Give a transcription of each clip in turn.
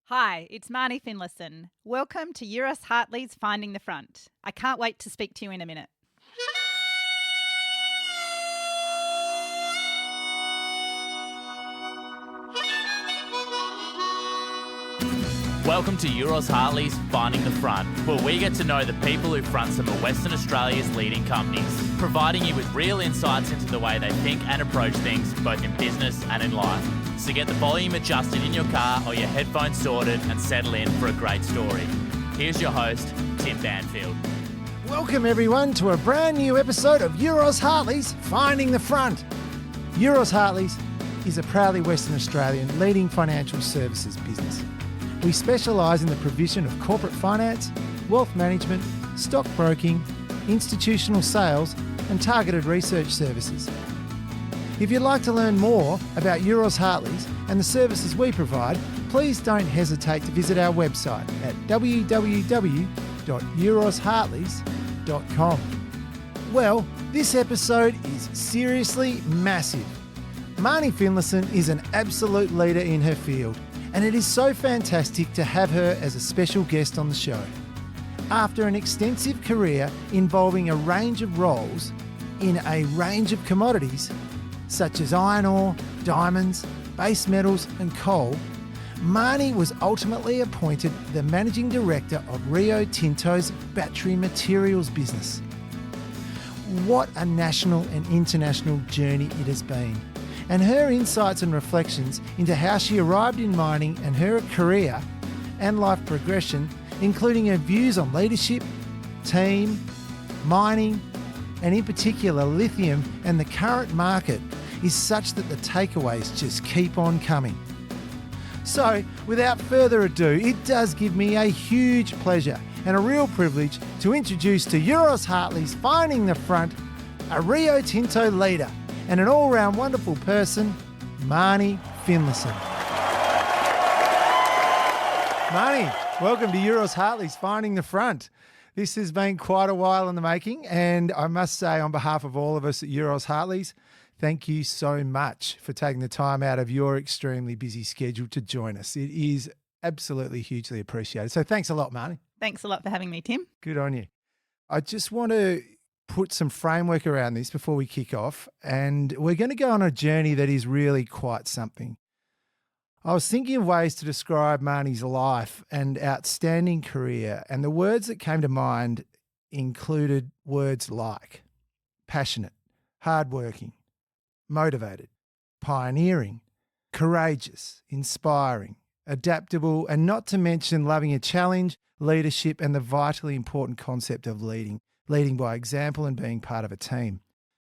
Hi, it's Marnie Finlayson. Welcome to Euros Hartley's Finding the Front. I can't wait to speak to you in a minute. Welcome to Euros Hartley's Finding the Front, where we get to know the people who front some of Western Australia's leading companies, providing you with real insights into the way they think and approach things, both in business and in life. So get the volume adjusted in your car or your headphones sorted and settle in for a great story. Here's your host, Tim Banfield. Welcome everyone to a brand new episode of Euros Hartley's Finding the Front. Euros Hartley's is a proudly Western Australian leading financial services business. We specialise in the provision of corporate finance, wealth management, stockbroking, institutional sales and targeted research services. If you'd like to learn more about Euros Hartley's and the services we provide, please don't hesitate to visit our website at www.euroshartleys.com. Well, this episode is seriously massive. Marnie Finlayson is an absolute leader in her field, and it is so fantastic to have her as a special guest on the show. After an extensive career involving a range of roles in a range of commodities, such as iron ore, diamonds, base metals and coal, Marnie was ultimately appointed the Managing Director of Rio Tinto's battery materials business. What a national and international journey it has been. And her insights and reflections into how she arrived in mining and her career and life progression, including her views on leadership, team, mining, and in particular lithium and the current market, is such that the takeaways just keep on coming. So, without further ado, it does give me a huge pleasure and a real privilege to introduce to Euros Hartley's Finding the Front a Rio Tinto leader and an all-round wonderful person, Marnie Finlayson. Marnie, welcome to Euros Hartley's Finding the Front. This has been quite a while in the making, and I must say on behalf of all of us at Euros Hartley's, thank you so much for taking the time out of your extremely busy schedule to join us. It is absolutely hugely appreciated. So thanks a lot, Marnie. Thanks a lot for having me, Tim. Good on you. I just want to put some framework around this before we kick off, and we're going to go on a journey that is really quite something. I was thinking of ways to describe Marnie's life and outstanding career, and the words that came to mind included words like passionate, hardworking, motivated, pioneering, courageous, inspiring, adaptable, and not to mention loving a challenge, leadership, and the vitally important concept of leading by example and being part of a team.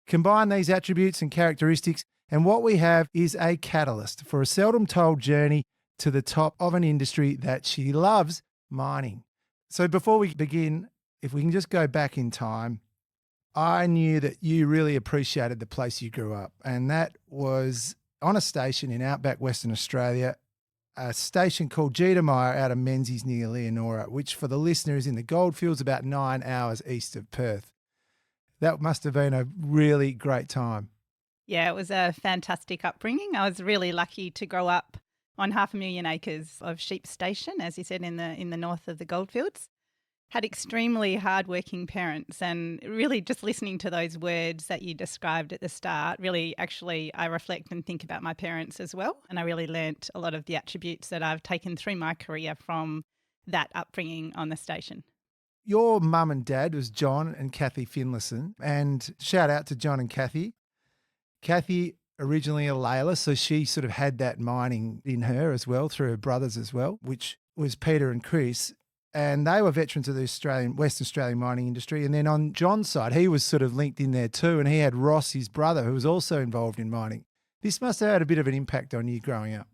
Combine these attributes and characteristics, and what we have is a catalyst for a seldom told journey to the top of an industry that she loves, mining. So before we begin, if we can just go back in time, I knew that you really appreciated the place you grew up, and that was on a station in outback Western Australia, a station called Jadar out of Menzies near Leonora, which for the listener is in the goldfields about 9 hours east of Perth. That must have been a really great time. Yeah, it was a fantastic upbringing. I was really lucky to grow up on 500,000 acres of sheep station, as you said, in the north of the goldfields. Had extremely hardworking parents, and really just listening to those words that you described at the start, really actually I reflect and think about my parents as well. And I really learnt a lot of the attributes that I've taken through my career from that upbringing on the station. Your mum and dad was John and Kathy Finlayson, and shout out to John and Kathy. Kathy originally a Layla, so she sort of had that mining in her as well through her brothers as well, which was Peter and Chris. And they were veterans of the Western Australian mining industry. And then on John's side, he was sort of linked in there too. And he had Ross, his brother, who was also involved in mining. This must have had a bit of an impact on you growing up.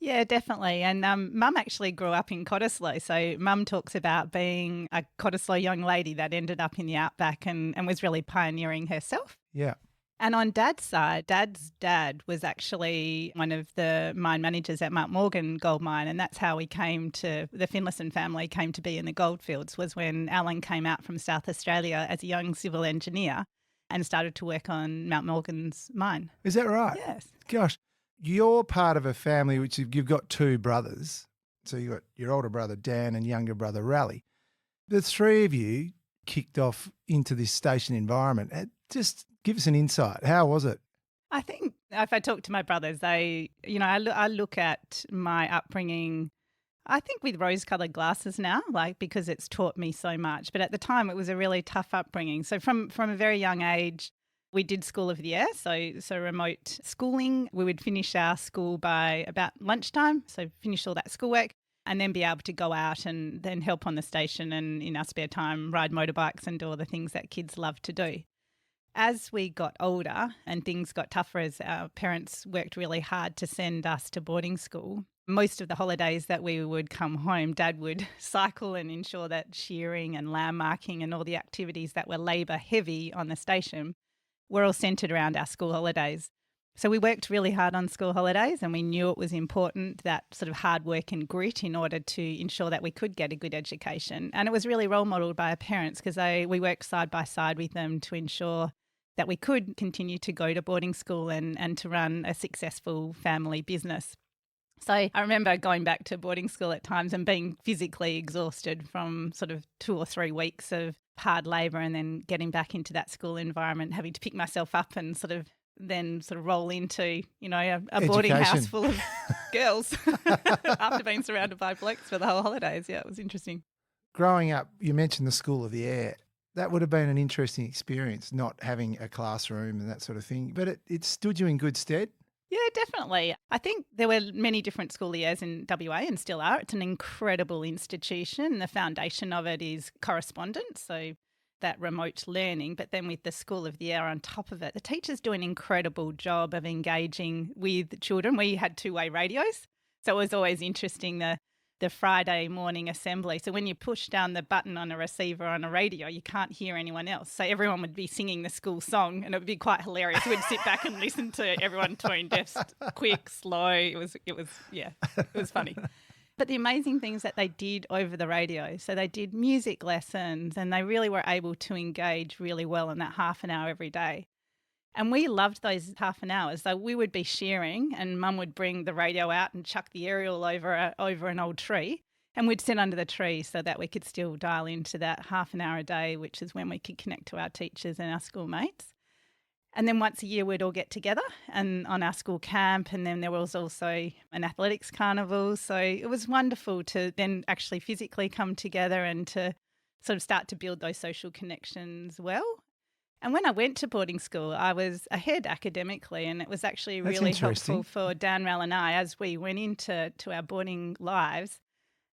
Yeah, definitely. And Mum actually grew up in Cottesloe. So Mum talks about being a Cottesloe young lady that ended up in the outback and was really pioneering herself. Yeah. And on Dad's side, Dad's dad was actually one of the mine managers at Mount Morgan gold mine, and that's how the Finlayson family came to be in the goldfields, was when Alan came out from South Australia as a young civil engineer and started to work on Mount Morgan's mine. Is that right? Yes. Gosh, you're part of a family which you've got two brothers, So you got your older brother Dan and younger brother Raleigh. The three of you kicked off into this station environment. Just give us an insight. How was it? I think if I talk to my brothers, I look at my upbringing, I think with rose-coloured glasses now, because it's taught me so much. But at the time, it was a really tough upbringing. So from a very young age, we did School of the Air, so remote schooling. We would finish our school by about lunchtime, so finish all that schoolwork, and then be able to go out and then help on the station and in our spare time ride motorbikes and do all the things that kids love to do. As we got older and things got tougher as our parents worked really hard to send us to boarding school, most of the holidays that we would come home, Dad would cycle and ensure that shearing and lamb marking and all the activities that were labour heavy on the station were all centred around our school holidays. So we worked really hard on school holidays and we knew it was important, that sort of hard work and grit, in order to ensure that we could get a good education. And it was really role modelled by our parents because we worked side by side with them to ensure that we could continue to go to boarding school and to run a successful family business. So I remember going back to boarding school at times and being physically exhausted from sort of 2 or 3 weeks of hard labour, and then getting back into that school environment, having to pick myself up and then roll into, a boarding house full of girls after being surrounded by blokes for the whole holidays. Yeah, it was interesting. Growing up, you mentioned the School of the Air. That would have been an interesting experience, not having a classroom and that sort of thing, but it stood you in good stead. Yeah, definitely. I think there were many different school years in WA and still are. It's an incredible institution. The foundation of it is correspondence, so that remote learning. But then with the School of the Air on top of it, the teachers do an incredible job of engaging with children. We had two-way radios, so it was always interesting, the Friday morning assembly. So when you push down the button on a receiver on a radio, you can't hear anyone else. So everyone would be singing the school song and it would be quite hilarious. We'd sit back and listen to everyone tone deaf, quick, slow. It was funny. But the amazing things that they did over the radio, so they did music lessons and they really were able to engage really well in that half an hour every day. And we loved those half an hour. So we would be shearing and Mum would bring the radio out and chuck the aerial over an old tree, and we'd sit under the tree so that we could still dial into that half an hour a day, which is when we could connect to our teachers and our schoolmates. And then once a year we'd all get together and on our school camp, and then there was also an athletics carnival. So it was wonderful to then actually physically come together and to sort of start to build those social connections well. And when I went to boarding school, I was ahead academically, and it was actually really helpful for Dan, Ral and I, as we went into our boarding lives,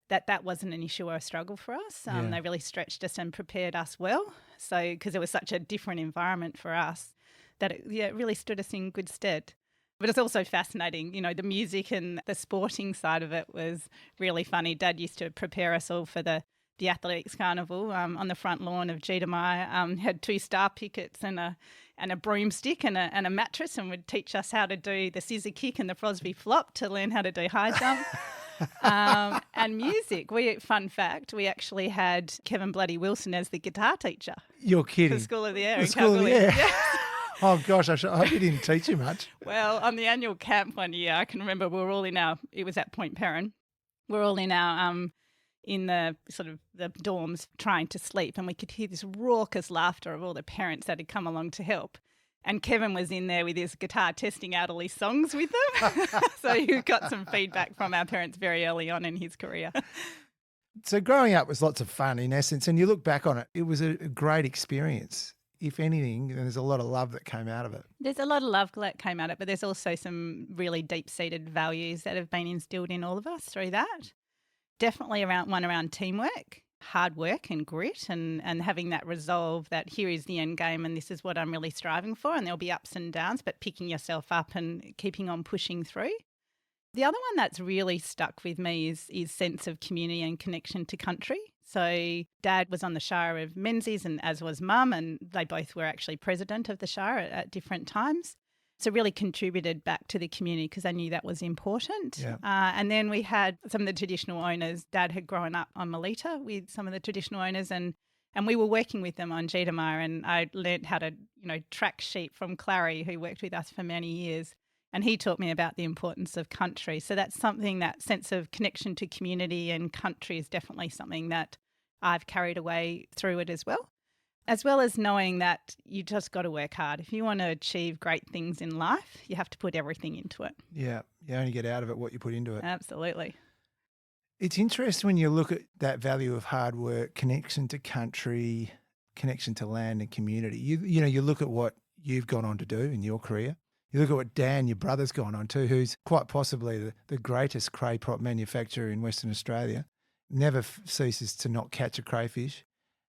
that wasn't an issue or a struggle for us. They really stretched us and prepared us well. So because it was such a different environment for us, that it really stood us in good stead. But it's also fascinating, the music and the sporting side of it was really funny. Dad used to prepare us all for the athletics carnival on the front lawn of Jadar. Had 2 star pickets and a broomstick and a mattress, and would teach us how to do the scissor kick and the Frosby flop to learn how to do high jump. And music. Fun fact, we actually had Kevin Bloody Wilson as the guitar teacher. You're kidding. For School of the Air. The School of the Air. Yeah. Oh, gosh, I hope you didn't teach you much. Well, on the annual camp one year, I can remember we were all it was at Point Perrin. We're all in the sort of the dorms trying to sleep, and we could hear this raucous laughter of all the parents that had come along to help. And Kevin was in there with his guitar testing out all his songs with them. So he got some feedback from our parents very early on in his career. So growing up was lots of fun in essence, and you look back on it, it was a great experience. If anything, there's a lot of love that came out of it. There's a lot of love that came out of it, but there's also some really deep-seated values that have been instilled in all of us through that. Definitely around teamwork, hard work and grit, and having that resolve that here is the end game and this is what I'm really striving for, and there'll be ups and downs, but picking yourself up and keeping on pushing through. The other one that's really stuck with me is sense of community and connection to country. So Dad was on the Shire of Menzies, and as was Mum, and they both were actually president of the Shire at different times. So really contributed back to the community because I knew that was important. Yeah. And then we had some of the traditional owners. Dad had grown up on Melita with some of the traditional owners, and we were working with them on Jadar, and I learnt how to track sheep from Clary, who worked with us for many years, And he taught me about the importance of country. So that's something, that sense of connection to community and country is definitely something that I've carried away through it as well as knowing that you just got to work hard. If you want to achieve great things in life, you have to put everything into it. Yeah, you only get out of it what you put into it. Absolutely. It's interesting when you look at that value of hard work, connection to country, connection to land and community. You look at what you've gone on to do in your career. You look at what Dan, your brother's gone on to, who's quite possibly the greatest cray pot manufacturer in Western Australia, never ceases to not catch a crayfish.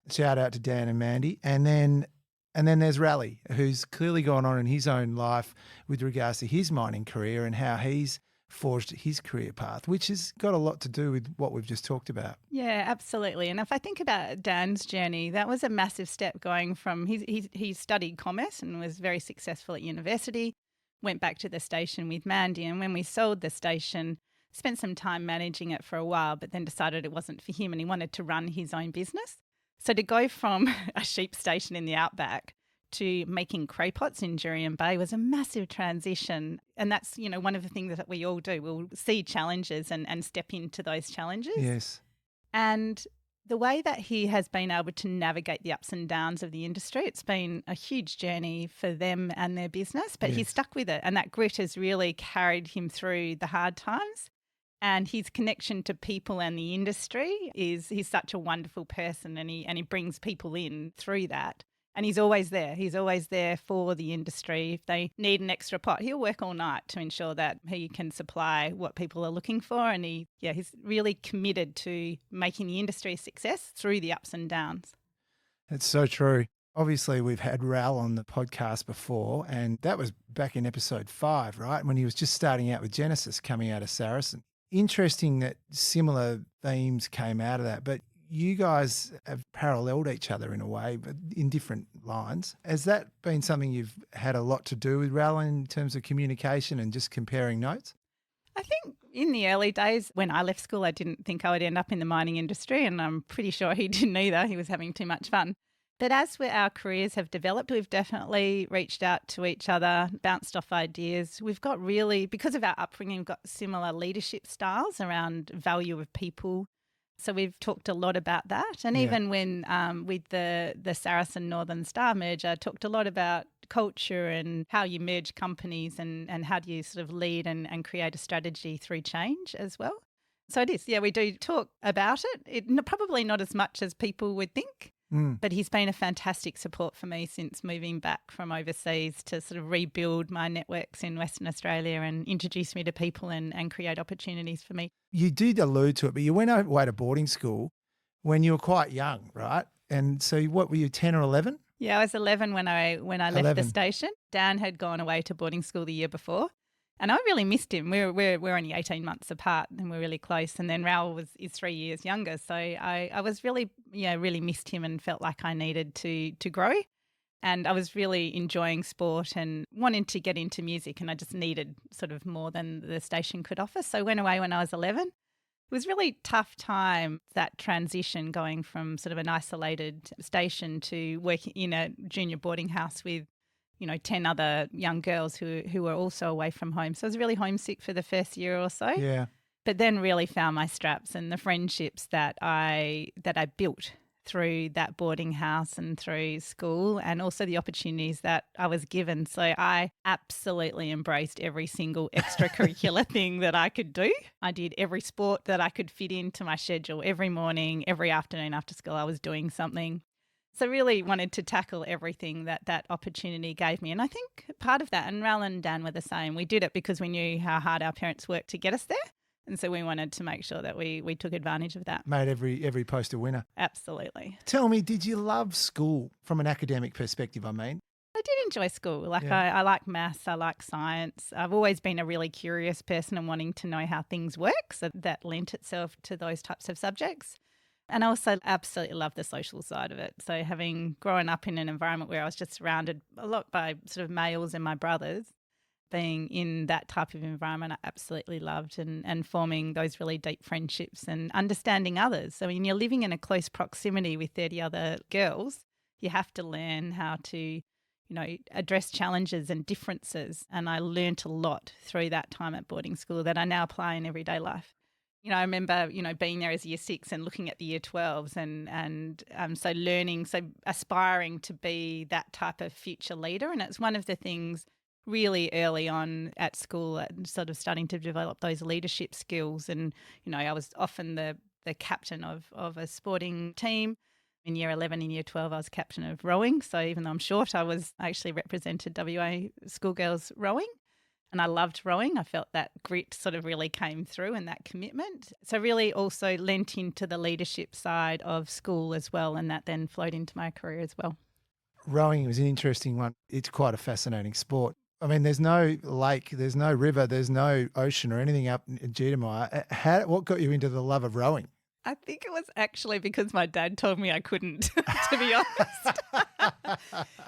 Shout out to Dan and Mandy. And then there's Raleigh, who's clearly gone on in his own life with regards to his mining career and how he's forged his career path, which has got a lot to do with what we've just talked about. Yeah, absolutely. And if I think about Dan's journey, that was a massive step going from, he studied commerce and was very successful at university, went back to the station with Mandy, and when we sold the station, spent some time managing it for a while, but then decided it wasn't for him and he wanted to run his own business. So to go from a sheep station in the outback to making cray pots in Jurien Bay was a massive transition. And that's, one of the things that we all do. We'll see challenges and step into those challenges. Yes. And the way that he has been able to navigate the ups and downs of the industry, it's been a huge journey for them and their business, but He's stuck with it. And that grit has really carried him through the hard times. And his connection to people and the industry he's such a wonderful person, and he brings people in through that. And he's always there. He's always there for the industry. If they need an extra pot, he'll work all night to ensure that he can supply what people are looking for. And he's really committed to making the industry a success through the ups and downs. That's so true. Obviously, we've had Ral on the podcast before, and that was back in episode 5, right? When he was just starting out with Genesis, coming out of Saracen. Interesting that similar themes came out of that, but you guys have paralleled each other in a way, but in different lines. Has that been something you've had a lot to do with Ral in terms of communication and just comparing notes? I think in the early days when I left school, I didn't think I would end up in the mining industry, and I'm pretty sure he didn't either. He was having too much fun. But as our careers have developed, we've definitely reached out to each other, bounced off ideas. We've got really, because of our upbringing, we've got similar leadership styles around value of people. So we've talked a lot about that. And even when with the Saracen Northern Star merger, talked a lot about culture and how you merge companies and how do you sort of lead and create a strategy through change as well. So it is, we do talk about it. Probably not as much as people would think. But he's been a fantastic support for me since moving back from overseas to sort of rebuild my networks in Western Australia and introduce me to people and create opportunities for me. You did allude to it, but you went away to boarding school when you were quite young, right? And so what were you, 10 or 11? Yeah, I was 11 when I left the station. Dan had gone away to boarding school the year before. And I really missed him. We're only 18 months apart and we're really close. And then Raoul is 3 years younger. So I was really missed him and felt like I needed to grow. And I was really enjoying sport and wanting to get into music, and I just needed sort of more than the station could offer. So I went away when I was 11. It was a really tough time, that transition going from sort of an isolated station to working in a junior boarding house with 10 other young girls who were also away from home. So I was really homesick for the first year or so. Yeah. But then really found my straps and the friendships that I built through that boarding house and through school, and also the opportunities that I was given. So I absolutely embraced every single extracurricular thing that I could do. I did every sport that I could fit into my schedule. Every morning, every afternoon after school, I was doing something. So really wanted to tackle everything that opportunity gave me. And I think part of that, and Ral and Dan were the same, we did it because we knew how hard our parents worked to get us there. And so we wanted to make sure that we took advantage of that. Made every post a winner. Absolutely. Tell me, did you love school from an academic perspective, I mean? I did enjoy school. I like maths, I like science. I've always been a really curious person and wanting to know how things work. So that lent itself to those types of subjects. And I also absolutely love the social side of it. So having grown up in an environment where I was just surrounded a lot by sort of males and my brothers, being in that type of environment, I absolutely loved, and forming those really deep friendships and understanding others. So when you're living in a close proximity with 30 other girls, you have to learn how to address challenges and differences. And I learnt a lot through that time at boarding school that I now apply in everyday life. I remember, being there as year 6 and looking at the year 12s and so aspiring to be that type of future leader. And it's one of the things really early on at school, sort of starting to develop those leadership skills. And, I was often the captain of a sporting team. In year 11 and year 12, I was captain of rowing. So even though I'm short, I actually represented WA schoolgirls rowing. And I loved rowing. I felt that grit sort of really came through and that commitment. So really also lent into the leadership side of school as well. And that then flowed into my career as well. Rowing was an interesting one. It's quite a fascinating sport. I mean, there's no lake, there's no river, there's no ocean or anything up in Jadar. What got you into the love of rowing? I think it was actually because my dad told me I couldn't, to be honest.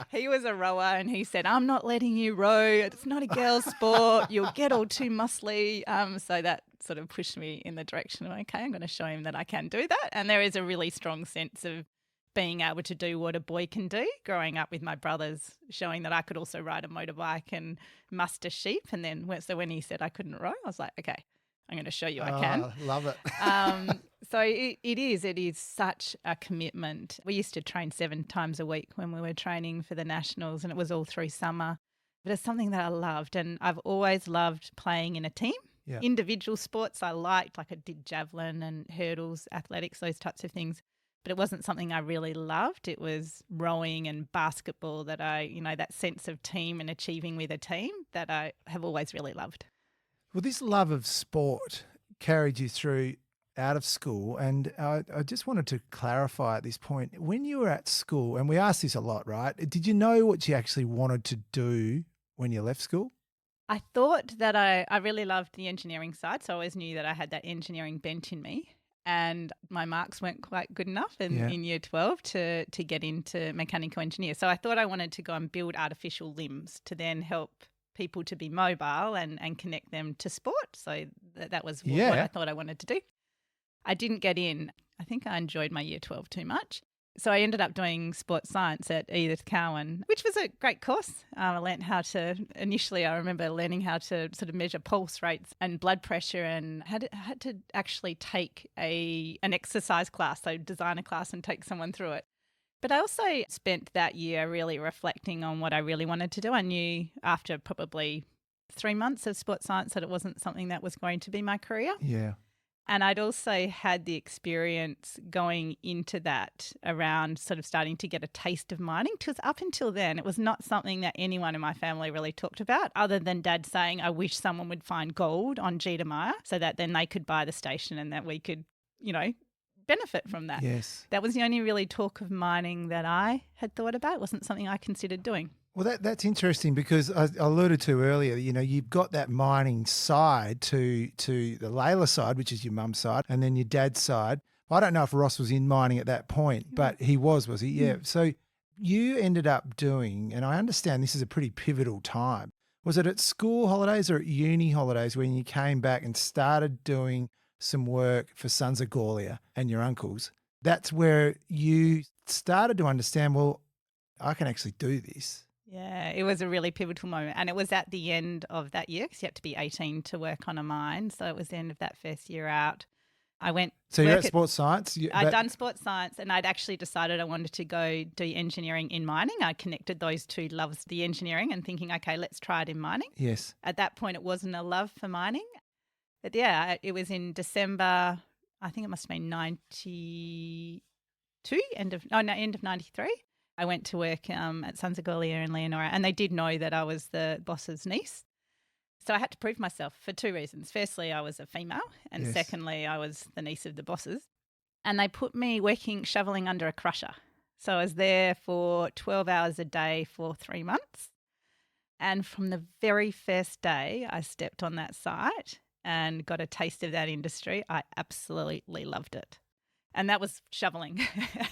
He was a rower and he said, I'm not letting you row. It's not a girl's sport. You'll get all too muscly. So that sort of pushed me in the direction of, okay, I'm going to show him that I can do that. And there is a really strong sense of being able to do what a boy can do, growing up with my brothers, showing that I could also ride a motorbike and muster sheep. And then so when he said I couldn't row, I was like, okay, I'm going to show you I can. Love it. So it is such a commitment. We used to train 7 times a week when we were training for the nationals, and it was all through summer. But it's something that I loved, and I've always loved playing in a team. Yeah. Individual sports I liked, like I did javelin and hurdles, athletics, those types of things. But it wasn't something I really loved. It was rowing and basketball that that sense of team and achieving with a team that I have always really loved. Well, this love of sport carried you through out of school, and I just wanted to clarify at this point, when you were at school, and we ask this a lot, right? Did you know what you actually wanted to do when you left school? I thought that I really loved the engineering side, so I always knew that I had that engineering bent in me, and my marks weren't quite good enough in year 12 to get into mechanical engineer. So I thought I wanted to go and build artificial limbs to then help people to be mobile and connect them to sport. So that was what I thought I wanted to do. I didn't get in. I think I enjoyed my year 12 too much. So I ended up doing sports science at Edith Cowan, which was a great course. I remember learning how to sort of measure pulse rates and blood pressure, and had to actually take an exercise class, so design a class and take someone through it. But I also spent that year really reflecting on what I really wanted to do. I knew after probably 3 months of sports science that it wasn't something that was going to be my career. Yeah. And I'd also had the experience going into that around sort of starting to get a taste of mining, because up until then it was not something that anyone in my family really talked about, other than Dad saying, I wish someone would find gold on Jadar so that then they could buy the station and that we could, benefit from that. Yes. That was the only really talk of mining that I had thought about. It wasn't something I considered doing. Well, that's interesting, because I alluded to earlier, you've got that mining side to the Layla side, which is your mum's side, and then your dad's side. I don't know if Ross was in mining at that point, but he was he? Yeah. So you ended up doing, and I understand this is a pretty pivotal time. Was it at school holidays or at uni holidays when you came back and started doing some work for Sons of Gwalia and your uncles? That's where you started to understand, well, I can actually do this. Yeah, it was a really pivotal moment. And it was at the end of that year, because you have to be 18 to work on a mine. So it was the end of that first year out. I went. So you're at sports science? I'd done sports science, and I'd actually decided I wanted to go do engineering in mining. I connected those two loves, the engineering, and thinking, okay, let's try it in mining. Yes. At that point, it wasn't a love for mining. But yeah, it was in December, I think it must have been 92, end of 93. I went to work at Sons of Gwalia in Leonora, and they did know that I was the boss's niece. So I had to prove myself for 2 reasons. Firstly, I was a female, and secondly, I was the niece of the bosses. And they put me shoveling under a crusher. So I was there for 12 hours a day for 3 months. And from the very first day I stepped on that site and got a taste of that industry, I absolutely loved it. And that was shoveling.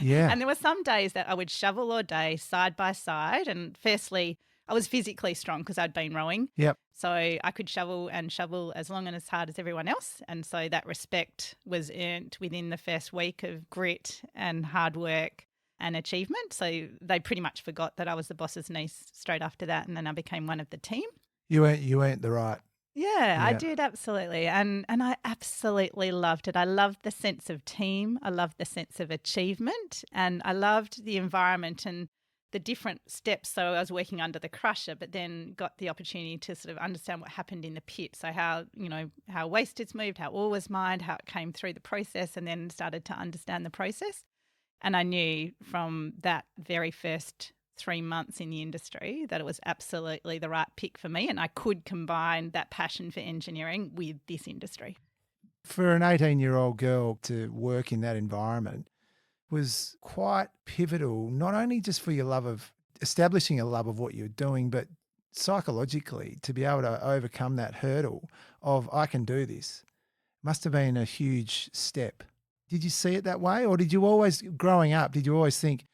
Yeah. And there were some days that I would shovel all day side by side. And firstly, I was physically strong because I'd been rowing. Yep. So I could shovel as long and as hard as everyone else. And so that respect was earned within the first week of grit and hard work and achievement. So they pretty much forgot that I was the boss's niece straight after that, and then I became one of the team. You earned the right. Yeah, I did, absolutely. And I absolutely loved it. I loved the sense of team. I loved the sense of achievement, and I loved the environment and the different steps. So I was working under the crusher, but then got the opportunity to sort of understand what happened in the pit. So how waste is moved, how ore was mined, how it came through the process, and then started to understand the process. And I knew from that very first 3 months in the industry that it was absolutely the right pick for me, and I could combine that passion for engineering with this industry. For an 18-year-old girl to work in that environment was quite pivotal, not only just for your love of establishing a love of what you're doing, but psychologically to be able to overcome that hurdle of I can do this. Must have been a huge step. Did you see it that way, or did you always, growing up, did you always think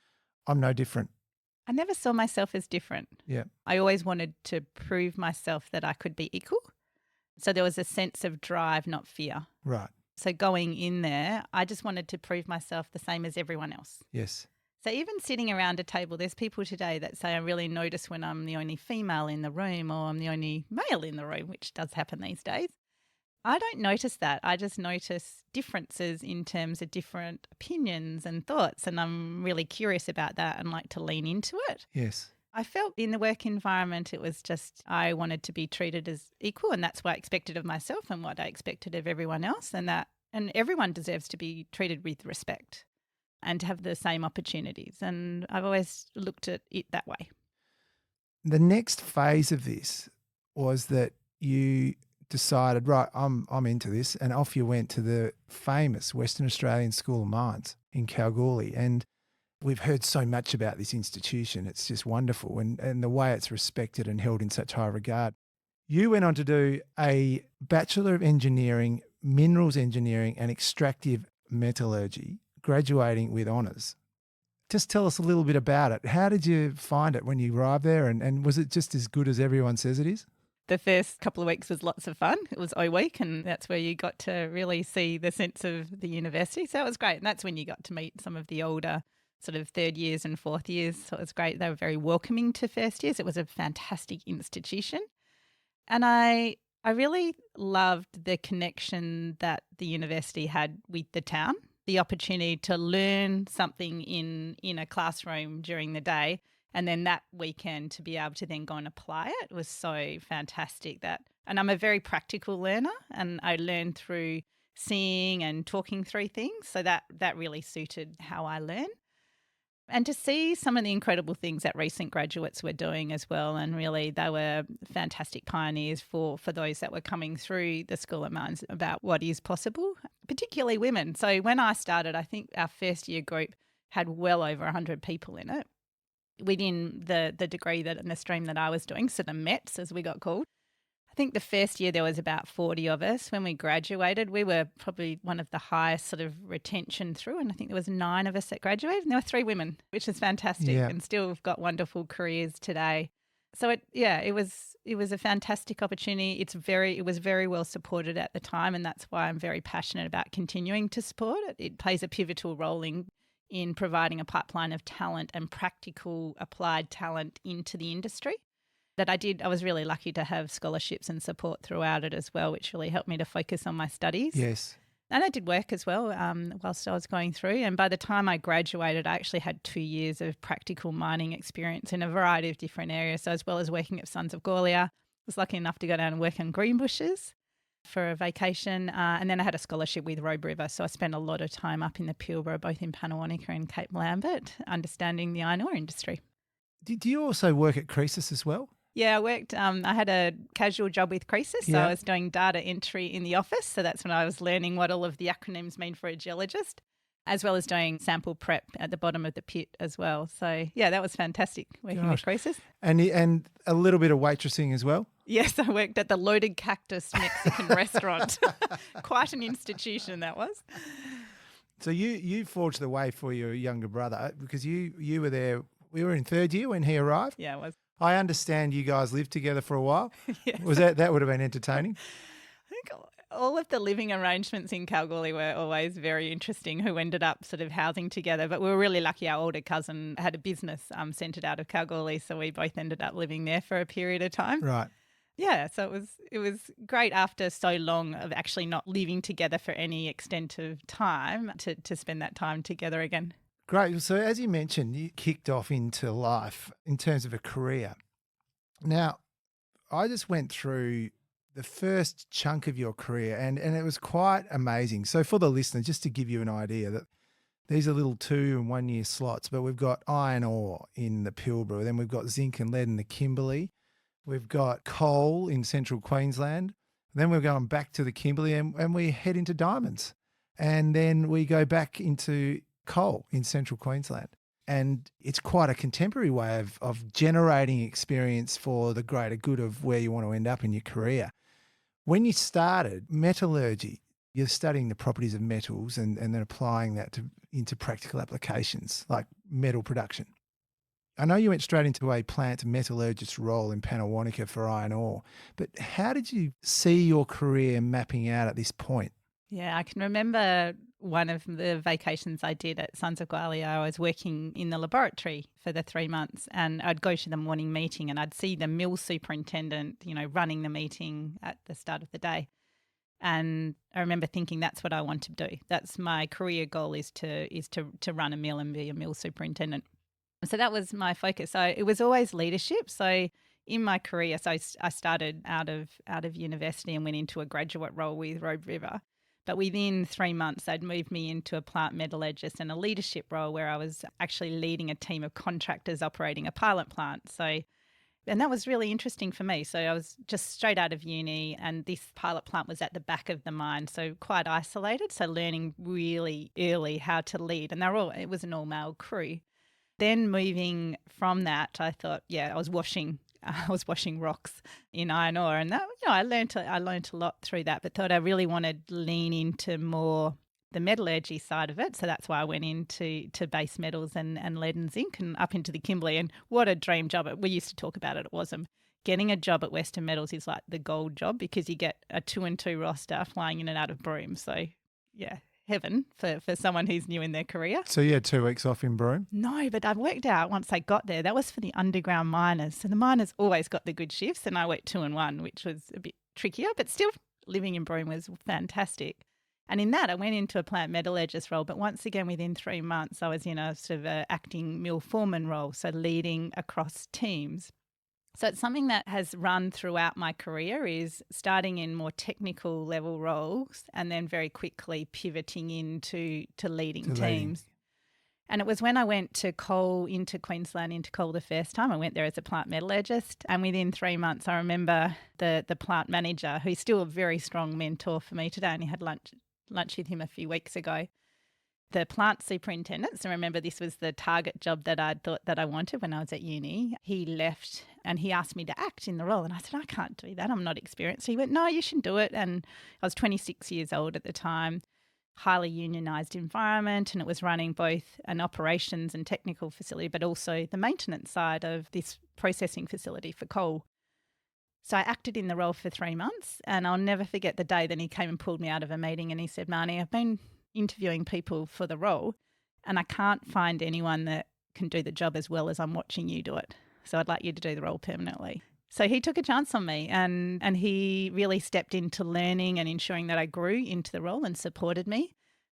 I'm no different? I never saw myself as different. Yeah. I always wanted to prove myself that I could be equal. So there was a sense of drive, not fear. Right. So going in there, I just wanted to prove myself the same as everyone else. Yes. So even sitting around a table, there's people today that say I really notice when I'm the only female in the room or I'm the only male in the room, which does happen these days. I don't notice that. I just notice differences in terms of different opinions and thoughts, and I'm really curious about that and like to lean into it. Yes. I felt in the work environment it was just I wanted to be treated as equal, and that's what I expected of myself and what I expected of everyone else, and everyone deserves to be treated with respect and to have the same opportunities, and I've always looked at it that way. The next phase of this was that you decided, right, I'm into this, and off you went to the famous Western Australian School of Mines in Kalgoorlie. And we've heard so much about this institution. It's just wonderful, and the way it's respected and held in such high regard. You went on to do a Bachelor of Engineering, Minerals Engineering and Extractive Metallurgy, graduating with honours. Just tell us a little bit about it. How did you find it when you arrived there, and was it just as good as everyone says it is? The first couple of weeks was lots of fun. It was O Week, and that's where you got to really see the sense of the university. So it was great. And that's when you got to meet some of the older sort of third years and fourth years. So it was great. They were very welcoming to first years. It was a fantastic institution. And I really loved the connection that the university had with the town, the opportunity to learn something in a classroom during the day, and then that weekend to be able to then go and apply it was so fantastic. And I'm a very practical learner, and I learn through seeing and talking through things. So that really suited how I learn. And to see some of the incredible things that recent graduates were doing as well. And really they were fantastic pioneers for those that were coming through the School of Mines about what is possible, particularly women. So when I started, I think our first year group had well over 100 people in it within the degree and the stream that I was doing, so the METs as we got called. I think the first year there was about 40 of us. When we graduated, we were probably one of the highest sort of retention through, and I think there was 9 of us that graduated, and there were 3 women, which is fantastic, and still have got wonderful careers today. So it was a fantastic opportunity. It was very well supported at the time, and that's why I'm very passionate about continuing to support it. It plays a pivotal role in providing a pipeline of talent and practical applied talent into the industry. I was really lucky to have scholarships and support throughout it as well, which really helped me to focus on my studies. Yes. And I did work as well whilst I was going through. And by the time I graduated, I actually had 2 years of practical mining experience in a variety of different areas. So as well as working at Sons of Gwalia, I was lucky enough to go down and work on Greenbushes for a vacation. And then I had a scholarship with Robe River. So I spent a lot of time up in the Pilbara, both in Pannawonica and Cape Lambert, understanding the iron ore industry. Did you also work at Croesus as well? Yeah, I worked, I had a casual job with Croesus, so I was doing data entry in the office. So that's when I was learning what all of the acronyms mean for a geologist, as well as doing sample prep at the bottom of the pit as well. So yeah, that was fantastic working with Croesus. And a little bit of waitressing as well? Yes, I worked at the Loaded Cactus Mexican restaurant. Quite an institution that was. So you forged the way for your younger brother because you were there. We were in third year when he arrived. Yeah, it was. I understand you guys lived together for a while. Yes. Was that would have been entertaining? I think all of the living arrangements in Kalgoorlie were always very interesting, who ended up sort of housing together. But we were really lucky. Our older cousin had a business centred out of Kalgoorlie, so we both ended up living there for a period of time. Right. Yeah, so it was great after so long of actually not living together for any extent of time to spend that time together again. Great. So as you mentioned, you kicked off into life in terms of a career. Now, I just went through the first chunk of your career and it was quite amazing. So for the listeners, just to give you an idea, that these are little 2 and 1 year slots, but we've got iron ore in the Pilbara, then we've got zinc and lead in the Kimberley, we've got coal in central Queensland, then we're going back to the Kimberley and we head into diamonds. And then we go back into coal in central Queensland. And it's quite a contemporary way of generating experience for the greater good of where you want to end up in your career. When you started metallurgy, you're studying the properties of metals and then applying that into practical applications like metal production. I know you went straight into a plant metallurgist role in Pannawonica for iron ore, but how did you see your career mapping out at this point? Yeah, I can remember one of the vacations I did at Sons of Gwalia. I was working in the laboratory for the 3 months, and I'd go to the morning meeting and I'd see the mill superintendent, running the meeting at the start of the day. And I remember thinking, that's what I want to do. That's my career goal, is to run a mill and be a mill superintendent. So that was my focus. So it was always leadership. So in my career, I started out of university and went into a graduate role with Robe River. But within 3 months, they'd moved me into a plant metallurgist and a leadership role where I was actually leading a team of contractors operating a pilot plant. And that was really interesting for me. So I was just straight out of uni and this pilot plant was at the back of the mine, so quite isolated. So learning really early how to lead. And it was an all-male crew. Then moving from that, I thought, I was washing rocks in iron ore, and that, I learned a lot through that. But thought I really wanted to lean into more the metallurgy side of it, so that's why I went into base metals and lead and zinc and up into the Kimberley. And what a dream job! We used to talk about it. It wasn't. Getting a job at Western Metals is like the gold job because you get a 2 and 2 roster flying in and out of Broome. So heaven for someone who's new in their career. So you had 2 weeks off in Broome? No, but I worked out once I got there, that was for the underground miners. So the miners always got the good shifts and I worked 2 and 1, which was a bit trickier, but still living in Broome was fantastic. And in that, I went into a plant metallurgist role, but once again, within 3 months, I was in a sort of a acting mill foreman role, so leading across teams. So it's something that has run throughout my career, is starting in more technical level roles and then very quickly pivoting into leading teams. And it was when I went to coal, into Queensland, into coal the first time. I went there as a plant metallurgist, and within 3 months, I remember the plant manager, who's still a very strong mentor for me today. I only had lunch with him a few weeks ago. The plant superintendent, so remember this was the target job that I thought that I wanted when I was at uni. He left and he asked me to act in the role, and I said, I can't do that, I'm not experienced. So he went, no, you should do it. And I was 26 years old at the time, highly unionised environment, and it was running both an operations and technical facility, but also the maintenance side of this processing facility for coal. So I acted in the role for 3 months, and I'll never forget the day that he came and pulled me out of a meeting and he said, Marnie, I've been interviewing people for the role and I can't find anyone that can do the job as well as I'm watching you do it. So I'd like you to do the role permanently. So he took a chance on me and he really stepped into learning and ensuring that I grew into the role and supported me.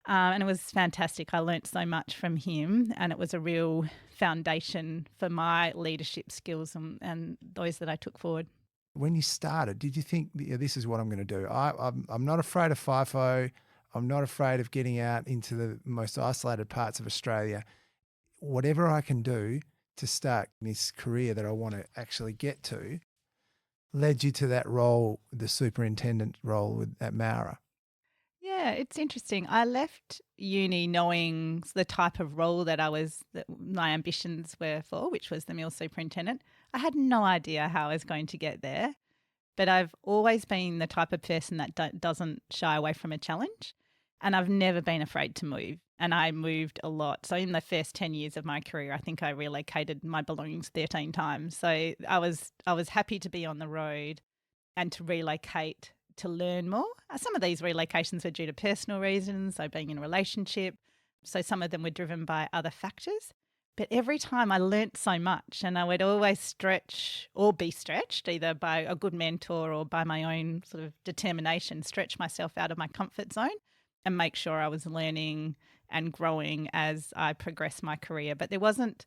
And it was fantastic. I learnt so much from him, and it was a real foundation for my leadership skills and those that I took forward. When you started, did you think, this is what I'm going to do? I'm not afraid of FIFO. I'm not afraid of getting out into the most isolated parts of Australia. Whatever I can do to start this career that I want to actually get to led you to that role, the superintendent role at Mara. Yeah, it's interesting. I left uni knowing the type of role that my ambitions were for, which was the mill superintendent. I had no idea how I was going to get there, but I've always been the type of person that doesn't shy away from a challenge. And I've never been afraid to move, and I moved a lot. So in the first 10 years of my career, I think I relocated my belongings 13 times. So I was happy to be on the road and to relocate to learn more. Some of these relocations were due to personal reasons, so being in a relationship. So some of them were driven by other factors. But every time I learnt so much, and I would always stretch or be stretched either by a good mentor or by my own sort of determination, stretch myself out of my comfort zone and make sure I was learning and growing as I progressed my career. But there wasn't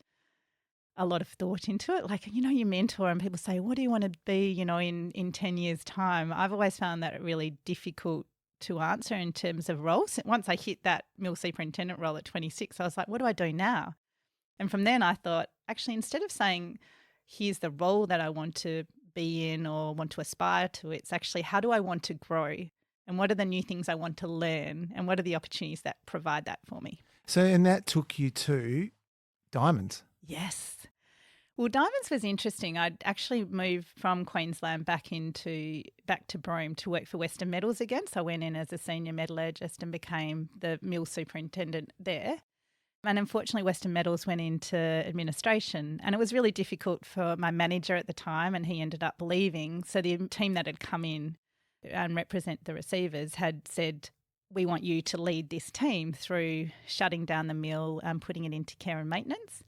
a lot of thought into it. Like, you mentor and people say, what do you want to be, in 10 years' time? I've always found that really difficult to answer in terms of roles. Once I hit that mill superintendent role at 26, I was like, what do I do now? And from then I thought, actually, instead of saying, here's the role that I want to be in or want to aspire to, it's actually, how do I want to grow? And what are the new things I want to learn? And what are the opportunities that provide that for me? So, and that took you to diamonds. Yes. Well, diamonds was interesting. I'd actually moved from Queensland back to Broome to work for Western Metals again. So I went in as a senior metallurgist and became the mill superintendent there. And unfortunately, Western Metals went into administration, and it was really difficult for my manager at the time, and he ended up leaving. So the team that had come in and represent the receivers had said, we want you to lead this team through shutting down the mill and putting it into care and maintenance.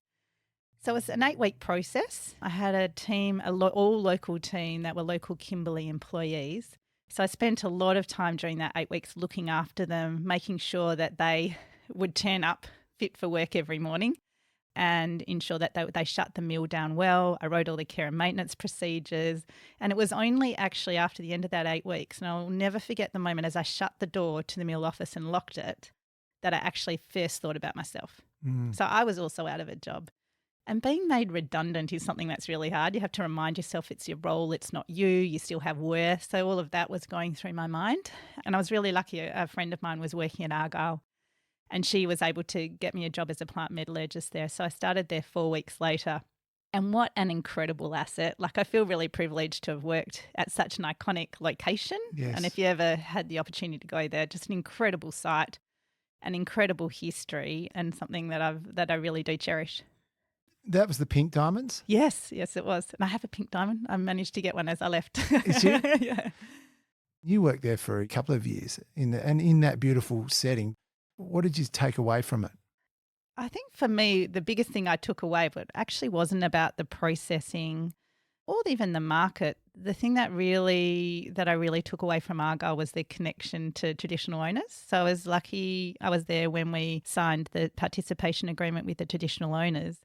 So it was an 8-week process. I had a team, all local team that were local Kimberley employees. So I spent a lot of time during that 8 weeks looking after them, making sure that they would turn up fit for work every morning and ensure that they shut the mill down well. I wrote all the care and maintenance procedures. And it was only actually after the end of that 8 weeks, and I'll never forget the moment as I shut the door to the mill office and locked it, that I actually first thought about myself. So I was also out of a job. And being made redundant is something that's really hard. You have to remind yourself it's your role, it's not you, you still have worth. So all of that was going through my mind. And I was really lucky. A friend of mine was working at Argyle, and she was able to get me a job as a plant metallurgist there. So I started there 4 weeks later. And what an incredible asset. Like, I feel really privileged to have worked at such an iconic location. Yes. And if you ever had the opportunity to go there, just an incredible site, an incredible history, and something that I really do cherish. That was the pink diamonds? Yes, it was. And I have a pink diamond. I managed to get one as I left. Is you? Yeah. You worked there for a couple of years in that beautiful setting. What did you take away from it? I think for me, the biggest thing I took away, but actually wasn't about the processing or even the market. The thing that I really took away from Argyle was their connection to traditional owners. So I was lucky I was there when we signed the participation agreement with the traditional owners.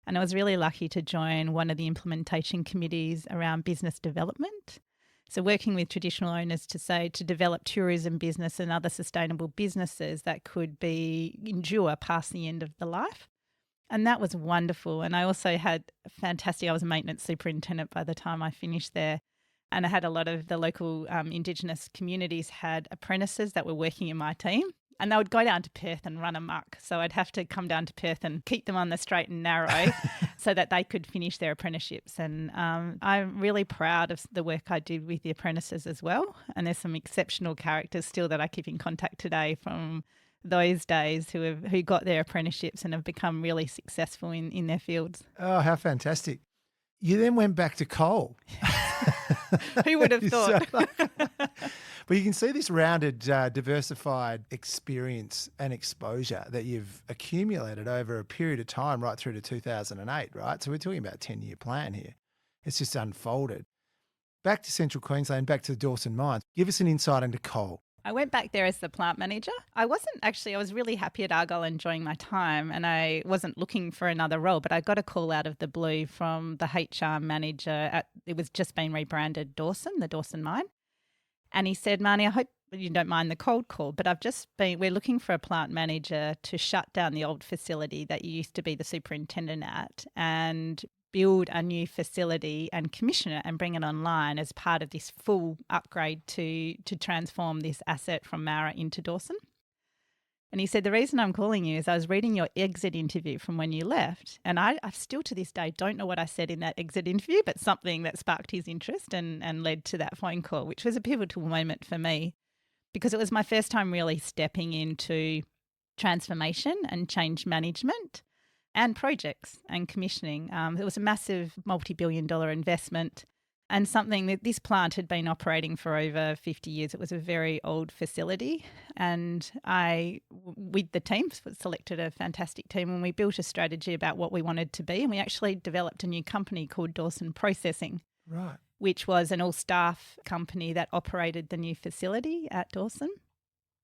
And I was really lucky to join one of the implementation committees around business development. So working with traditional owners to develop tourism business and other sustainable businesses that could endure past the end of the life. And that was wonderful. And I also had I was a maintenance superintendent by the time I finished there. And I had a lot of the local Indigenous communities had apprentices that were working in my team. And they would go down to Perth and run amok. So I'd have to come down to Perth and keep them on the straight and narrow so that they could finish their apprenticeships. And I'm really proud of the work I did with the apprentices as well. And there's some exceptional characters still that I keep in contact today from those days who got their apprenticeships and have become really successful in their fields. Oh, how fantastic. You then went back to coal. Who would have thought? But you can see this rounded, diversified experience and exposure that you've accumulated over a period of time right through to 2008, right? So we're talking about a 10-year plan here. It's just unfolded. Back to Central Queensland, back to the Dawson mines. Give us an insight into coal. I went back there as the plant manager. I was really happy at Argyle, enjoying my time, and I wasn't looking for another role, but I got a call out of the blue from the HR manager it was just been rebranded Dawson, the Dawson mine. And he said, Marnie, I hope you don't mind the cold call, but we're looking for a plant manager to shut down the old facility that you used to be the superintendent at and build a new facility and commission it and bring it online as part of this full upgrade to transform this asset from Mara into Dawson. And he said, the reason I'm calling you is I was reading your exit interview from when you left, and I still to this day don't know what I said in that exit interview, but something that sparked his interest and led to that phone call, which was a pivotal moment for me because it was my first time really stepping into transformation and change management and projects and commissioning. It was a massive multi-billion-dollar investment, and something that this plant had been operating for over 50 years. It was a very old facility, and I, with the team, selected a fantastic team, and we built a strategy about what we wanted to be, and we actually developed a new company called Dawson Processing, Right. which was an all-staff company that operated the new facility at Dawson.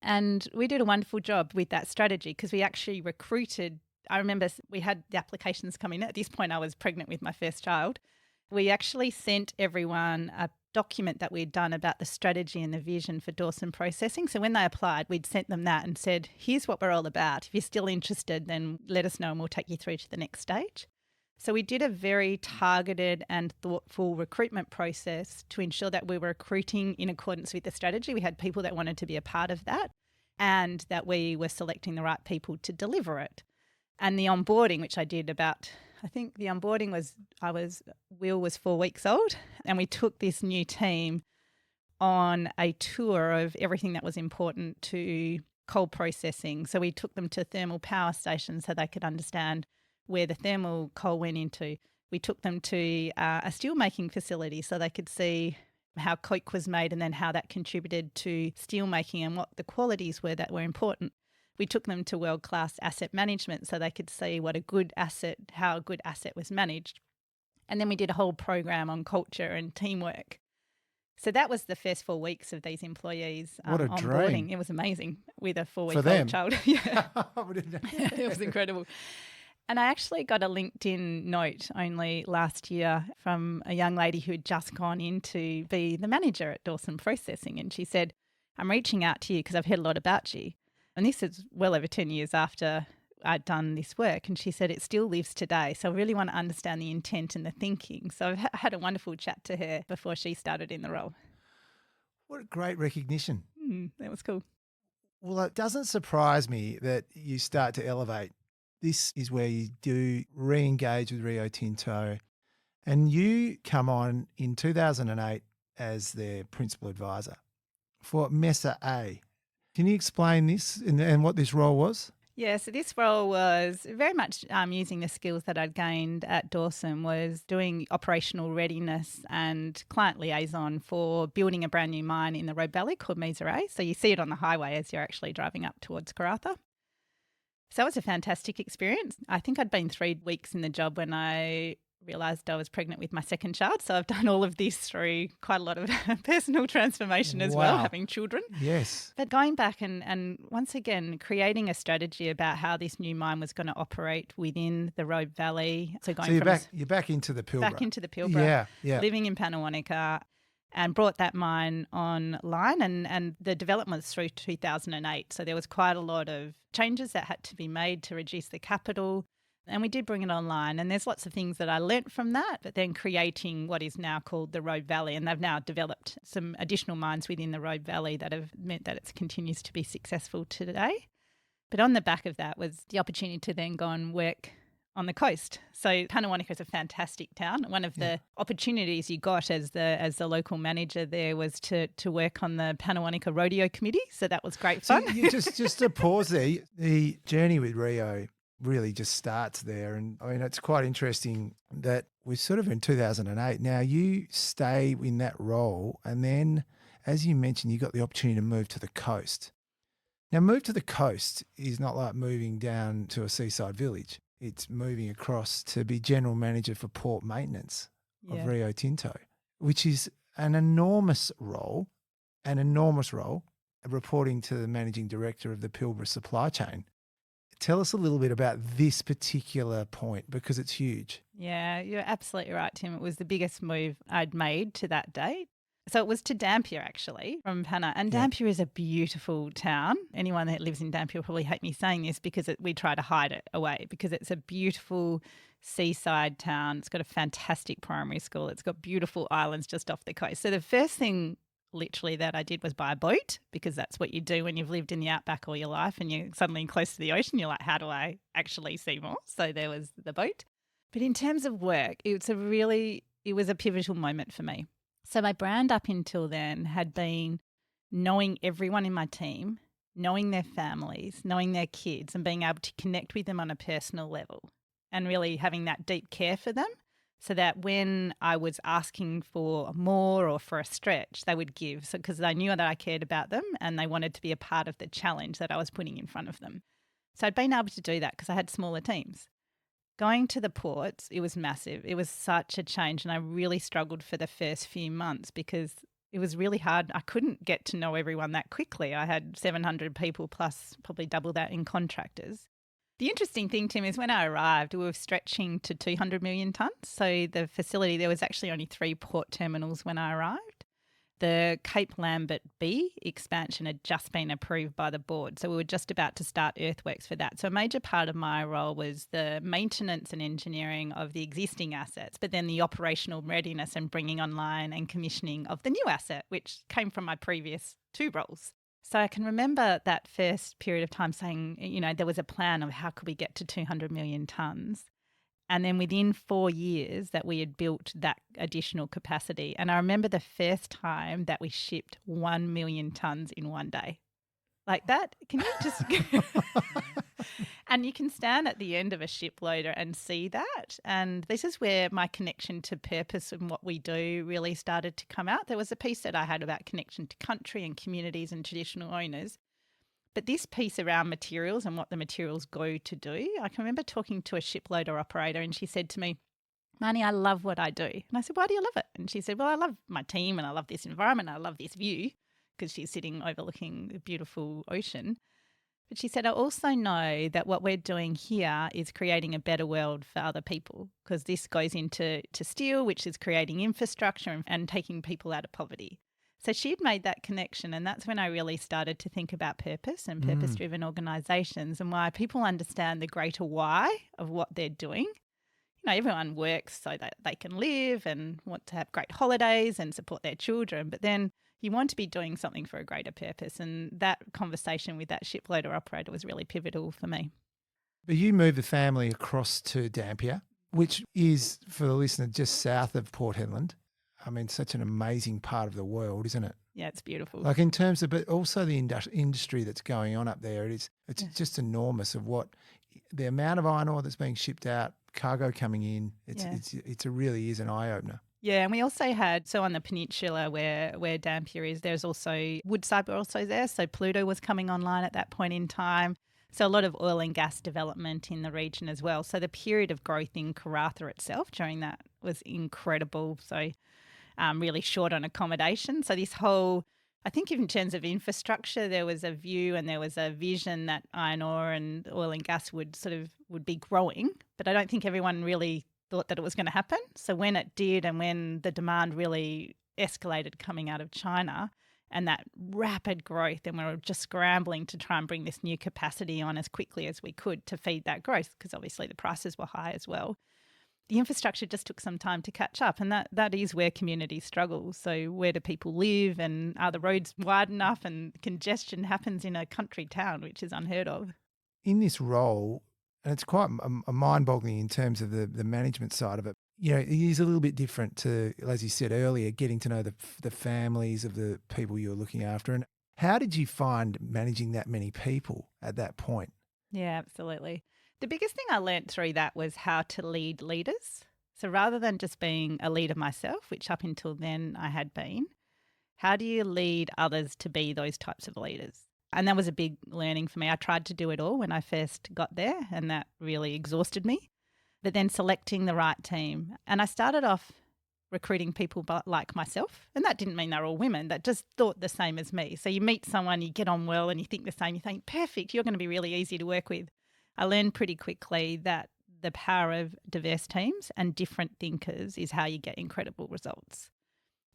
And we did a wonderful job with that strategy because we actually recruited. I remember we had the applications coming in. At this point, I was pregnant with my first child. We actually sent everyone a document that we'd done about the strategy and the vision for Dawson Processing. So when they applied, we'd sent them that and said, here's what we're all about. If you're still interested, then let us know and we'll take you through to the next stage. So we did a very targeted and thoughtful recruitment process to ensure that we were recruiting in accordance with the strategy. We had people that wanted to be a part of that and that we were selecting the right people to deliver it. And the onboarding, which I did about, I think the onboarding was, Will was 4 weeks old, and we took this new team on a tour of everything that was important to coal processing. So we took them to thermal power stations so they could understand where the thermal coal went into. We took them to a steelmaking facility so they could see how coke was made and then how that contributed to steelmaking and what the qualities were that were important. We took them to world-class asset management so they could see what a good asset, how a good asset was managed. And then we did a whole program on culture and teamwork. So that was the first 4 weeks of these employees What a onboarding. dream. It was amazing with a 4 For them. week-old child. Yeah. It was incredible. And I actually got a LinkedIn note only last year from a young lady who had just gone in to be the manager at Dawson Processing. And she said, I'm reaching out to you because I've heard a lot about you. And this is well over 10 years after I'd done this work. And she said, it still lives today. So I really want to understand the intent and the thinking. So I've had a wonderful chat to her before she started in the role. What a great recognition. That was cool. Well, it doesn't surprise me that you start to elevate. This is where you do re-engage with Rio Tinto, and you come on in 2008 as their principal advisor for Mesa A. Can you explain this and what this role was? Yeah, so this role was very much using the skills that I'd gained at Dawson, was doing operational readiness and client liaison for building a brand new mine in the Robe Valley called Mesa A. So you see it on the highway as you're actually driving up towards Karratha. So it was a fantastic experience. I think I'd been 3 weeks in the job when I realised I was pregnant with my second child. So I've done all of this through quite a lot of personal transformation as well, having children. Yes. But going back and once again, creating a strategy about how this new mine was going to operate within the Robe Valley. So You're back into the Pilbara. Back into the Pilbara. Yeah. Living in Panawanika, and brought that mine online, and the development was through 2008. So there was quite a lot of changes that had to be made to reduce the capital, and we did bring it online. And there's lots of things that I learnt from that, but then creating what is now called the Robe Valley, and they've now developed some additional mines within the Robe Valley that have meant that it continues to be successful today. But on the back of that was the opportunity to then go and work on the coast. So Panawanika is a fantastic town. One of the opportunities you got as the local manager there was to work on the Panawanika Rodeo Committee. So that was great fun. So you just to pause there, the journey with Rio really just starts there. And I mean, it's quite interesting that we're sort of in 2008. Now you stay in that role, and then, as you mentioned, you got the opportunity to move to the coast. Now, move to the coast is not like moving down to a seaside village. It's moving across to be general manager for port maintenance of Rio Tinto, which is an enormous role, reporting to the managing director of the Pilbara supply chain. Tell us a little bit about this particular point because it's huge. Yeah, you're absolutely right, Tim. It was the biggest move I'd made to that date. So it was to Dampier, actually, from Pana. And Dampier is a beautiful town. Anyone that lives in Dampier will probably hate me saying this because we try to hide it away, because it's a beautiful seaside town. It's got a fantastic primary school. It's got beautiful islands just off the coast. So the first thing literally that I did was buy a boat, because that's what you do when you've lived in the outback all your life and you're suddenly close to the ocean. You're like, how do I actually see more? So there was the boat. But in terms of work, it was a pivotal moment for me. So my brand up until then had been knowing everyone in my team, knowing their families, knowing their kids, and being able to connect with them on a personal level and really having that deep care for them. so that when I was asking for more or for a stretch, they would give. So because they knew that I cared about them and they wanted to be a part of the challenge that I was putting in front of them. So I'd been able to do that because I had smaller teams. Going to the ports, it was massive. It was such a change, and I really struggled for the first few months because it was really hard. I couldn't get to know everyone that quickly. I had 700 people plus probably double that in contractors. The interesting thing, Tim, is when I arrived, we were stretching to 200 million tonnes. So the facility, there was actually only 3 port terminals when I arrived. The Cape Lambert B expansion had just been approved by the board. So we were just about to start earthworks for that. So a major part of my role was the maintenance and engineering of the existing assets, but then the operational readiness and bringing online and commissioning of the new asset, which came from my previous 2 roles. So I can remember that first period of time saying, there was a plan of how could we get to 200 million tonnes. And then within 4 years that we had built that additional capacity. And I remember the first time that we shipped 1 million tonnes in one day. Like that, can you just... And you can stand at the end of a ship loader and see that. And this is where my connection to purpose and what we do really started to come out. There was a piece that I had about connection to country and communities and traditional owners. But this piece around materials and what the materials go to do, I can remember talking to a shiploader operator and she said to me, Marnie, I love what I do. And I said, why do you love it? And she said, well, I love my team and I love this environment. I love this view, because she's sitting overlooking the beautiful ocean. But she said, I also know that what we're doing here is creating a better world for other people, because this goes into steel, which is creating infrastructure and taking people out of poverty. So she'd made that connection, and that's when I really started to think about purpose and purpose-driven organisations and why people understand the greater why of what they're doing. Everyone works so that they can live and want to have great holidays and support their children, but then you want to be doing something for a greater purpose. And that conversation with that shiploader operator was really pivotal for me. But you moved the family across to Dampier, which is, for the listener, just south of Port Hedland. I mean, such an amazing part of the world, isn't it? Yeah, it's beautiful. Like in terms of, but also the industry that's going on up there, it's just enormous of what the amount of iron ore that's being shipped out, cargo coming in. It really is an eye opener. Yeah, and we also had, so on the peninsula where Dampier is, there's also Woodside were also there. So Pluto was coming online at that point in time. So a lot of oil and gas development in the region as well. So the period of growth in Karratha itself during that was incredible. So really short on accommodation. So this whole, I think in terms of infrastructure, there was a view and there was a vision that iron ore and oil and gas would be growing. But I don't think everyone really thought that it was going to happen. So when it did, and when the demand really escalated coming out of China and that rapid growth, and we were just scrambling to try and bring this new capacity on as quickly as we could to feed that growth, because obviously the prices were high as well. The infrastructure just took some time to catch up, and that is where communities struggle. So where do people live, and are the roads wide enough, and congestion happens in a country town, which is unheard of. In this role, and it's quite mind-boggling in terms of the management side of it, it is a little bit different to, as you said earlier, getting to know the families of the people you're looking after. And how did you find managing that many people at that point? Yeah, absolutely. The biggest thing I learnt through that was how to lead leaders. So rather than just being a leader myself, which up until then I had been, how do you lead others to be those types of leaders? And that was a big learning for me. I tried to do it all when I first got there, and that really exhausted me. But then selecting the right team. And I started off recruiting people like myself. And that didn't mean they were all women that just thought the same as me. So you meet someone, you get on well and you think the same, you think, perfect, you're going to be really easy to work with. I learned pretty quickly that the power of diverse teams and different thinkers is how you get incredible results.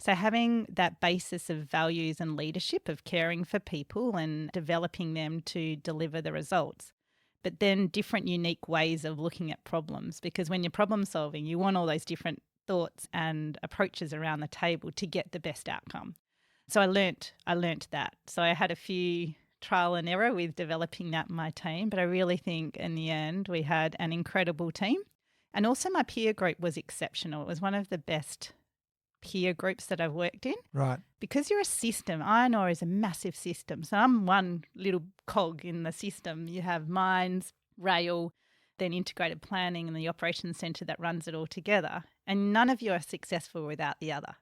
So having that basis of values and leadership, of caring for people and developing them to deliver the results, but then different unique ways of looking at problems, because when you're problem solving, you want all those different thoughts and approaches around the table to get the best outcome. So I learnt that. So I had a few trial and error with developing that in my team, but I really think in the end we had an incredible team. And also my peer group was exceptional. It was one of the best peer groups that I've worked in. Right. Because you're a system. Iron ore is a massive system. So I'm one little cog in the system. You have mines, rail, then integrated planning and the operations centre that runs it all together. and none of you are successful without the other.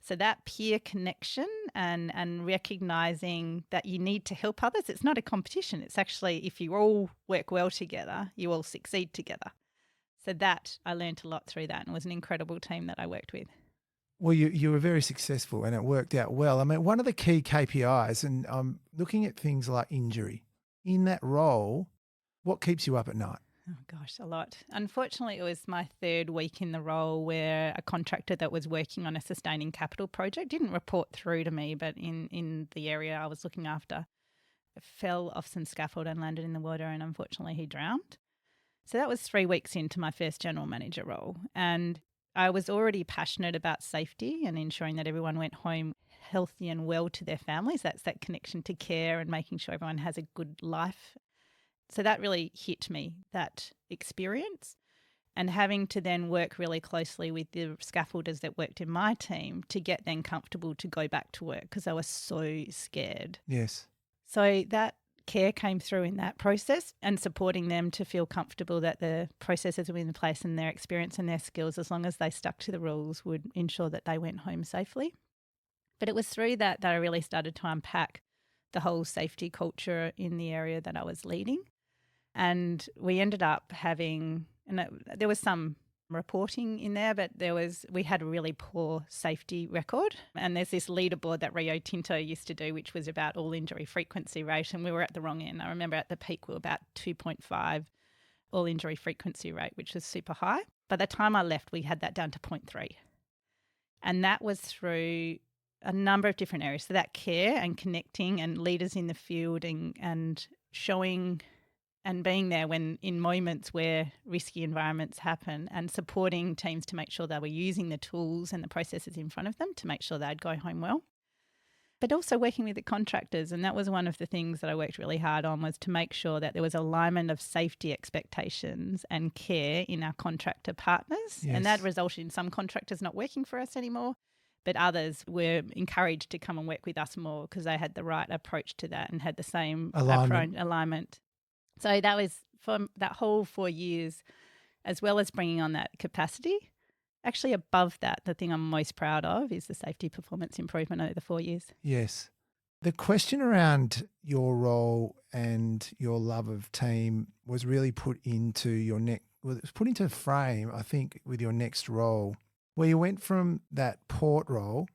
So that peer connection and recognising that you need to help others, it's not a competition. It's actually, if you all work well together, you all succeed together. So that, I learned a lot through that, and it was an incredible team that I worked with. Well, you were very successful and it worked out well. I mean, one of the key KPIs, and I'm looking at things like injury. In that role, what keeps you up at night? Oh gosh, a lot. Unfortunately, it was my third week in the role where a contractor that was working on a sustaining capital project didn't report through to me, but in the area I was looking after, fell off some scaffold and landed in the water, and unfortunately he drowned. So that was 3 weeks into my first general manager role, and I was already passionate about safety and ensuring that everyone went home healthy and well to their families. That's that connection to care and making sure everyone has a good life. So that really hit me, that experience, and having to then work really closely with the scaffolders that worked in my team to get them comfortable to go back to work because I was so scared. Yes. So that care came through in that process, and supporting them to feel comfortable that the processes were in place and their experience and their skills, as long as they stuck to the rules, would ensure that they went home safely. But it was through that I really started to unpack the whole safety culture in the area that I was leading. And we ended up having, there was some reporting in there, but we had a really poor safety record. And there's this leaderboard that Rio Tinto used to do, which was about all injury frequency rate, and we were at the wrong end. I remember at the peak we were about 2.5 all injury frequency rate, which was super high. By the time I left, we had that down to 0.3. And that was through a number of different areas. So that care and connecting and leaders in the field and showing and being there when in moments where risky environments happen, and supporting teams to make sure they were using the tools and the processes in front of them to make sure they'd go home well. But also working with the contractors, and that was one of the things that I worked really hard on, was to make sure that there was alignment of safety expectations and care in our contractor partners. Yes. And that resulted in some contractors not working for us anymore, but others were encouraged to come and work with us more because they had the right approach to that and had the same alignment. So that was for that whole 4 years, as well as bringing on that capacity. Actually, above that, the thing I'm most proud of is the safety performance improvement over the 4 years. Yes. The question around your role and your love of team was really put into it was put into frame, I think, with your next role, where you went from that port role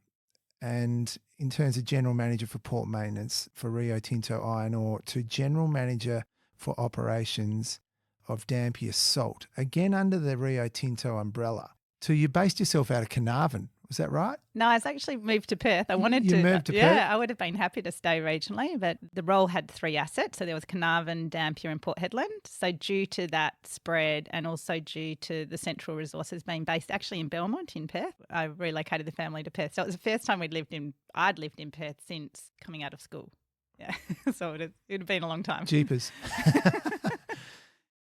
and in terms of general manager for port maintenance for Rio Tinto Iron Ore to general manager for operations of Dampier Salt, again under the Rio Tinto umbrella. So you based yourself out of Carnarvon, was that right? No, I was actually moved to Perth. I wanted to move to Perth? Yeah, I would have been happy to stay regionally, but the role had 3 assets. So there was Carnarvon, Dampier and Port Hedland. So due to that spread and also due to the central resources being based actually in Belmont in Perth, I relocated the family to Perth. So it was the first time I'd lived in Perth since coming out of school. Yeah, so it had been a long time. Jeepers.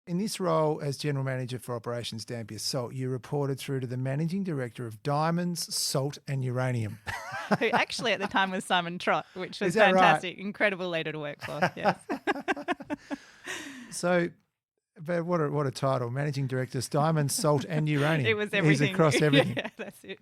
In this role as General Manager for Operations Dampier Salt, you reported through to the Managing Director of Diamonds, Salt and Uranium. Who actually at the time was Simon Trott, which was Right? fantastic. Incredible leader to work for, yes. So, but what a title, Managing Director, Diamonds, Salt and Uranium. It was everything. He's across everything. Yeah, that's it.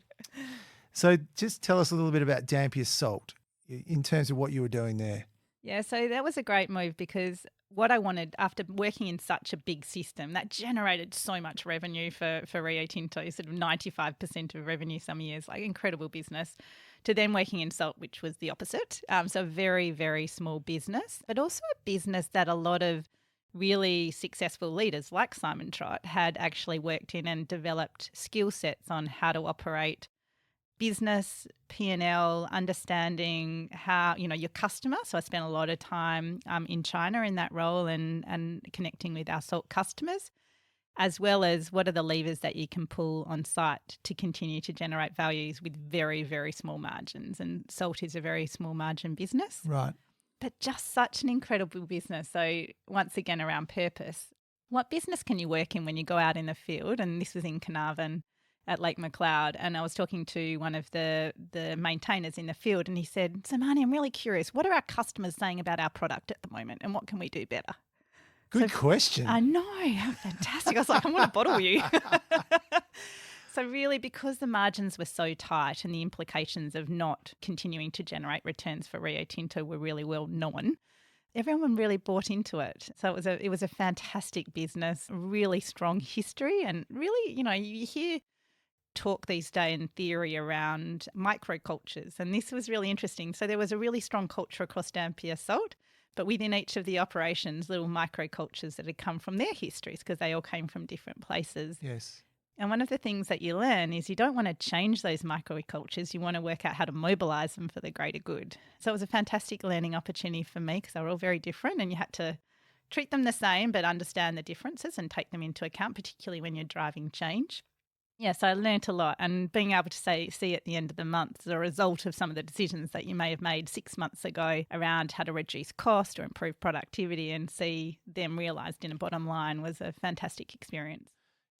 So just tell us a little bit about Dampier Salt in terms of what you were doing there. Yeah, so that was a great move because what I wanted after working in such a big system that generated so much revenue for Rio Tinto, sort of 95% of revenue some years, like incredible business, to then working in salt, which was the opposite. So a very, very small business, but also a business that a lot of really successful leaders like Simon Trott had actually worked in and developed skill sets on how to operate business, P&L, understanding how, your customer. So I spent a lot of time in China in that role and connecting with our salt customers, as well as what are the levers that you can pull on site to continue to generate values with very, very small margins. And salt is a very small margin business. Right. But just such an incredible business. So once again, around purpose, what business can you work in when you go out in the field? And this was in Carnarvon at Lake McLeod, and I was talking to one of the maintainers in the field, and he said, "So Marnie, I'm really curious, what are our customers saying about our product at the moment and what can we do better?" Good question. I know, how fantastic. I was like, I want to bottle you. So really, because the margins were so tight and the implications of not continuing to generate returns for Rio Tinto were really well known, everyone really bought into it. So it was a fantastic business, really strong history, and really, you hear talk these days in theory around microcultures, and this was really interesting. So there was a really strong culture across Dampier salt, but within each of the operations, little microcultures that had come from their histories because they all came from different places. Yes. And one of the things that you learn is you don't want to change those microcultures. You want to work out how to mobilise them for the greater good. So it was a fantastic learning opportunity for me because they were all very different, and you had to treat them the same but understand the differences and take them into account, particularly when you're driving change. Yes, I learnt a lot, and being able to see at the end of the month the result of some of the decisions that you may have made 6 months ago around how to reduce cost or improve productivity and see them realised in a bottom line was a fantastic experience.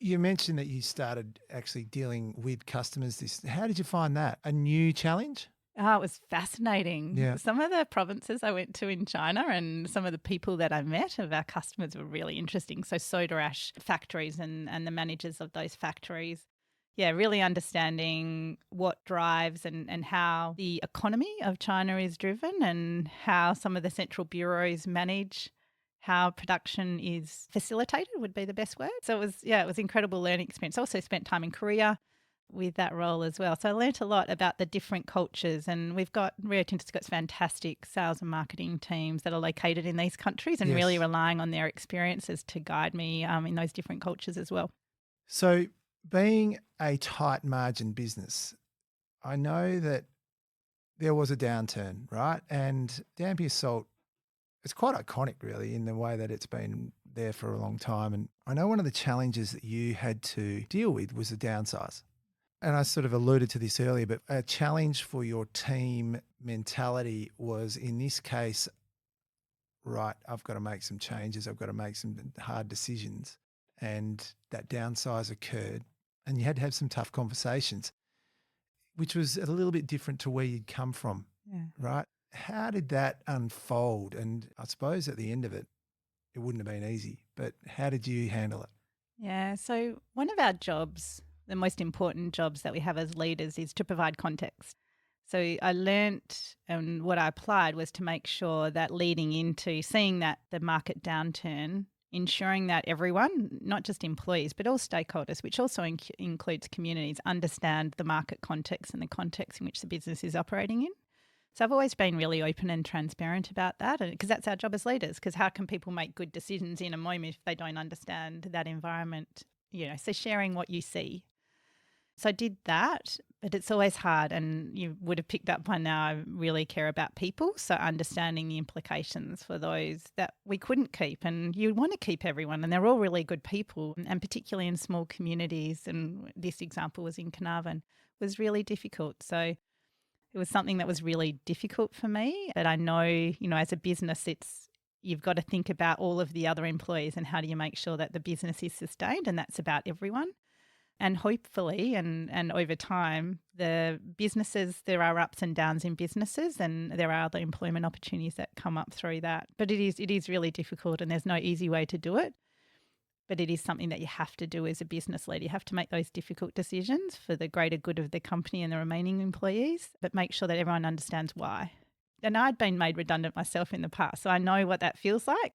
You mentioned that you started actually dealing with customers. How did you find that? A new challenge? Oh, it was fascinating. Yeah. Some of the provinces I went to in China and some of the people that I met of our customers were really interesting. So soda ash factories and the managers of those factories. Yeah, really understanding what drives and how the economy of China is driven and how some of the central bureaus manage how production is facilitated would be the best word. So it was incredible learning experience. I also spent time in Korea with that role as well. So I learnt a lot about the different cultures, and Rio Tinto's got fantastic sales and marketing teams that are located in these countries and really relying on their experiences to guide me in those different cultures as well. So being a tight margin business, I know that there was a downturn, right? And Dampier Salt, it's quite iconic really in the way that it's been there for a long time. And I know one of the challenges that you had to deal with was the downsize. And I sort of alluded to this earlier, but a challenge for your team mentality was in this case, right, I've got to make some changes. I've got to make some hard decisions. And that downsize occurred and you had to have some tough conversations, which was a little bit different to where you'd come from, right? How did that unfold? And I suppose at the end of it, it wouldn't have been easy, but how did you handle it? Yeah, so one of our jobs, the most important jobs that we have as leaders, is to provide context. So I learnt, and what I applied was to make sure that leading into seeing that the market downturn, ensuring that everyone, not just employees, but all stakeholders, which also includes communities, understand the market context and the context in which the business is operating in. So I've always been really open and transparent about that, because that's our job as leaders, because how can people make good decisions in a moment if they don't understand that environment? So sharing what you see. So I did that, but it's always hard, and you would have picked up by now I really care about people, so understanding the implications for those that we couldn't keep, and you want to keep everyone, and they're all really good people, and particularly in small communities, and this example was in Carnarvon, was really difficult. So it was something that was really difficult for me, but I know, as a business, you've got to think about all of the other employees and how do you make sure that the business is sustained, and that's about everyone. And hopefully, and over time, the businesses, there are ups and downs in businesses, and there are other employment opportunities that come up through that. But it is really difficult, and there's no easy way to do it. But it is something that you have to do as a business leader. You have to make those difficult decisions for the greater good of the company and the remaining employees, but make sure that everyone understands why. And I'd been made redundant myself in the past, so I know what that feels like.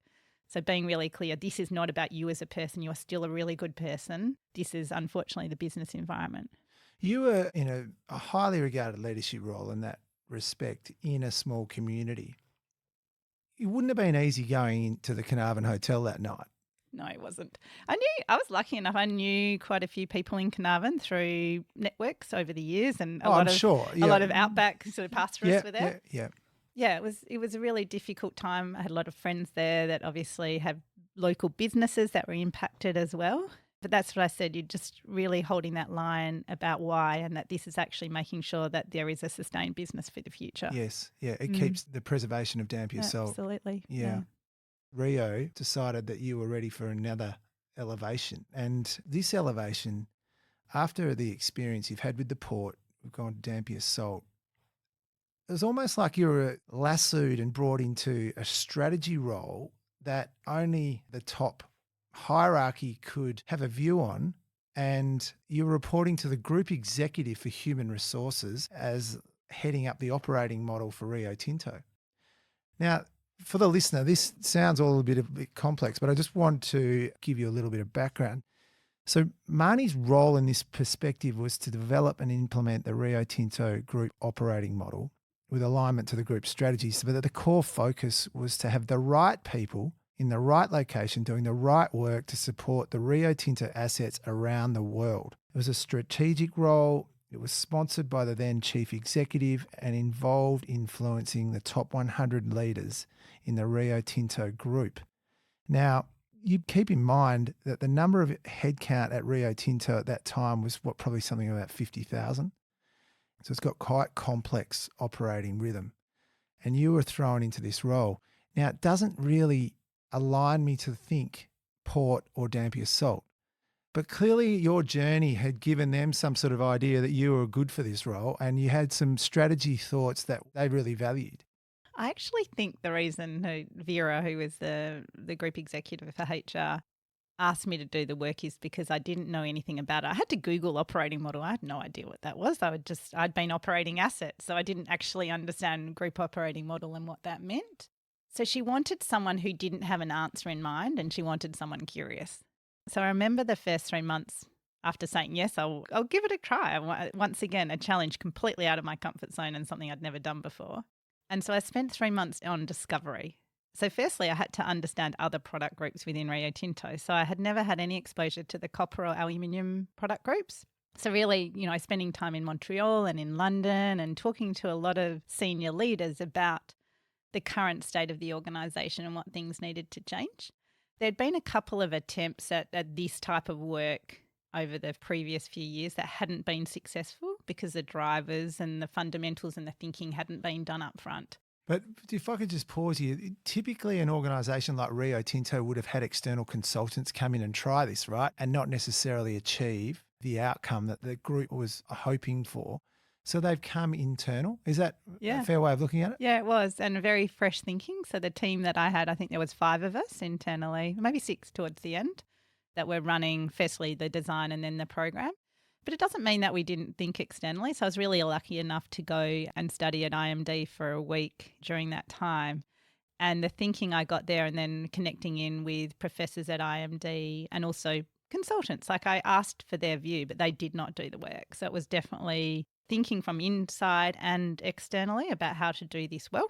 So being really clear, this is not about you as a person. You are still a really good person. This is unfortunately the business environment. You were in a highly regarded leadership role in that respect in a small community. It wouldn't have been easy going into the Carnarvon Hotel that night. No, it wasn't. I was lucky enough. I knew quite a few people in Carnarvon through networks over the years, and a lot of outback sort of pastoralists were there. Yeah, it was a really difficult time. I had a lot of friends there that obviously have local businesses that were impacted as well. But that's what I said, you're just really holding that line about why, and that this is actually making sure that there is a sustained business for the future. Yes, yeah, it keeps the preservation of Dampier salt. Absolutely. Yeah. Rio decided that you were ready for another elevation. And this elevation, after the experience you've had with the port, we've gone to Dampier salt, it was almost like you were lassoed and brought into a strategy role that only the top hierarchy could have a view on, and you were reporting to the group executive for human resources as heading up the operating model for Rio Tinto. Now, for the listener, this sounds all a bit complex, but I just want to give you a little bit of background. So Marnie's role in this perspective was to develop and implement the Rio Tinto group operating model with alignment to the group strategies, but the core focus was to have the right people in the right location doing the right work to support the Rio Tinto assets around the world. It was a strategic role. It was sponsored by the then chief executive and involved influencing the top 100 leaders in the Rio Tinto group. Now, you keep in mind that the number of headcount at Rio Tinto at that time was probably something about 50,000. So it's got quite complex operating rhythm. And you were thrown into this role. Now, it doesn't really align me to think port or Dampier salt. But clearly your journey had given them some sort of idea that you were good for this role and you had some strategy thoughts that they really valued. I actually think the reason Vera, who was the group executive for HR, asked me to do the work is because I didn't know anything about it. I had to Google operating model. I had no idea what that was. I'd been operating assets, so I didn't actually understand group operating model and what that meant. So she wanted someone who didn't have an answer in mind, and she wanted someone curious. So I remember the first 3 months after saying, yes, I'll give it a try. Once again, a challenge completely out of my comfort zone and something I'd never done before. And so I spent 3 months on discovery. So firstly, I had to understand other product groups within Rio Tinto. So I had never had any exposure to the copper or aluminium product groups. So really, spending time in Montreal and in London and talking to a lot of senior leaders about the current state of the organisation and what things needed to change. There'd been a couple of attempts at this type of work over the previous few years that hadn't been successful because the drivers and the fundamentals and the thinking hadn't been done up front. But if I could just pause here, typically an organisation like Rio Tinto would have had external consultants come in and try this, right? And not necessarily achieve the outcome that the group was hoping for. So they've come internal. Is that a fair way of looking at it? Yeah, it was. And very fresh thinking. So the team that I had, I think there was 5 of us internally, maybe 6 towards the end, that were running firstly the design and then the program. But it doesn't mean that we didn't think externally. So I was really lucky enough to go and study at IMD for a week during that time. And the thinking I got there and then connecting in with professors at IMD and also consultants, like I asked for their view, but they did not do the work. So it was definitely thinking from inside and externally about how to do this well.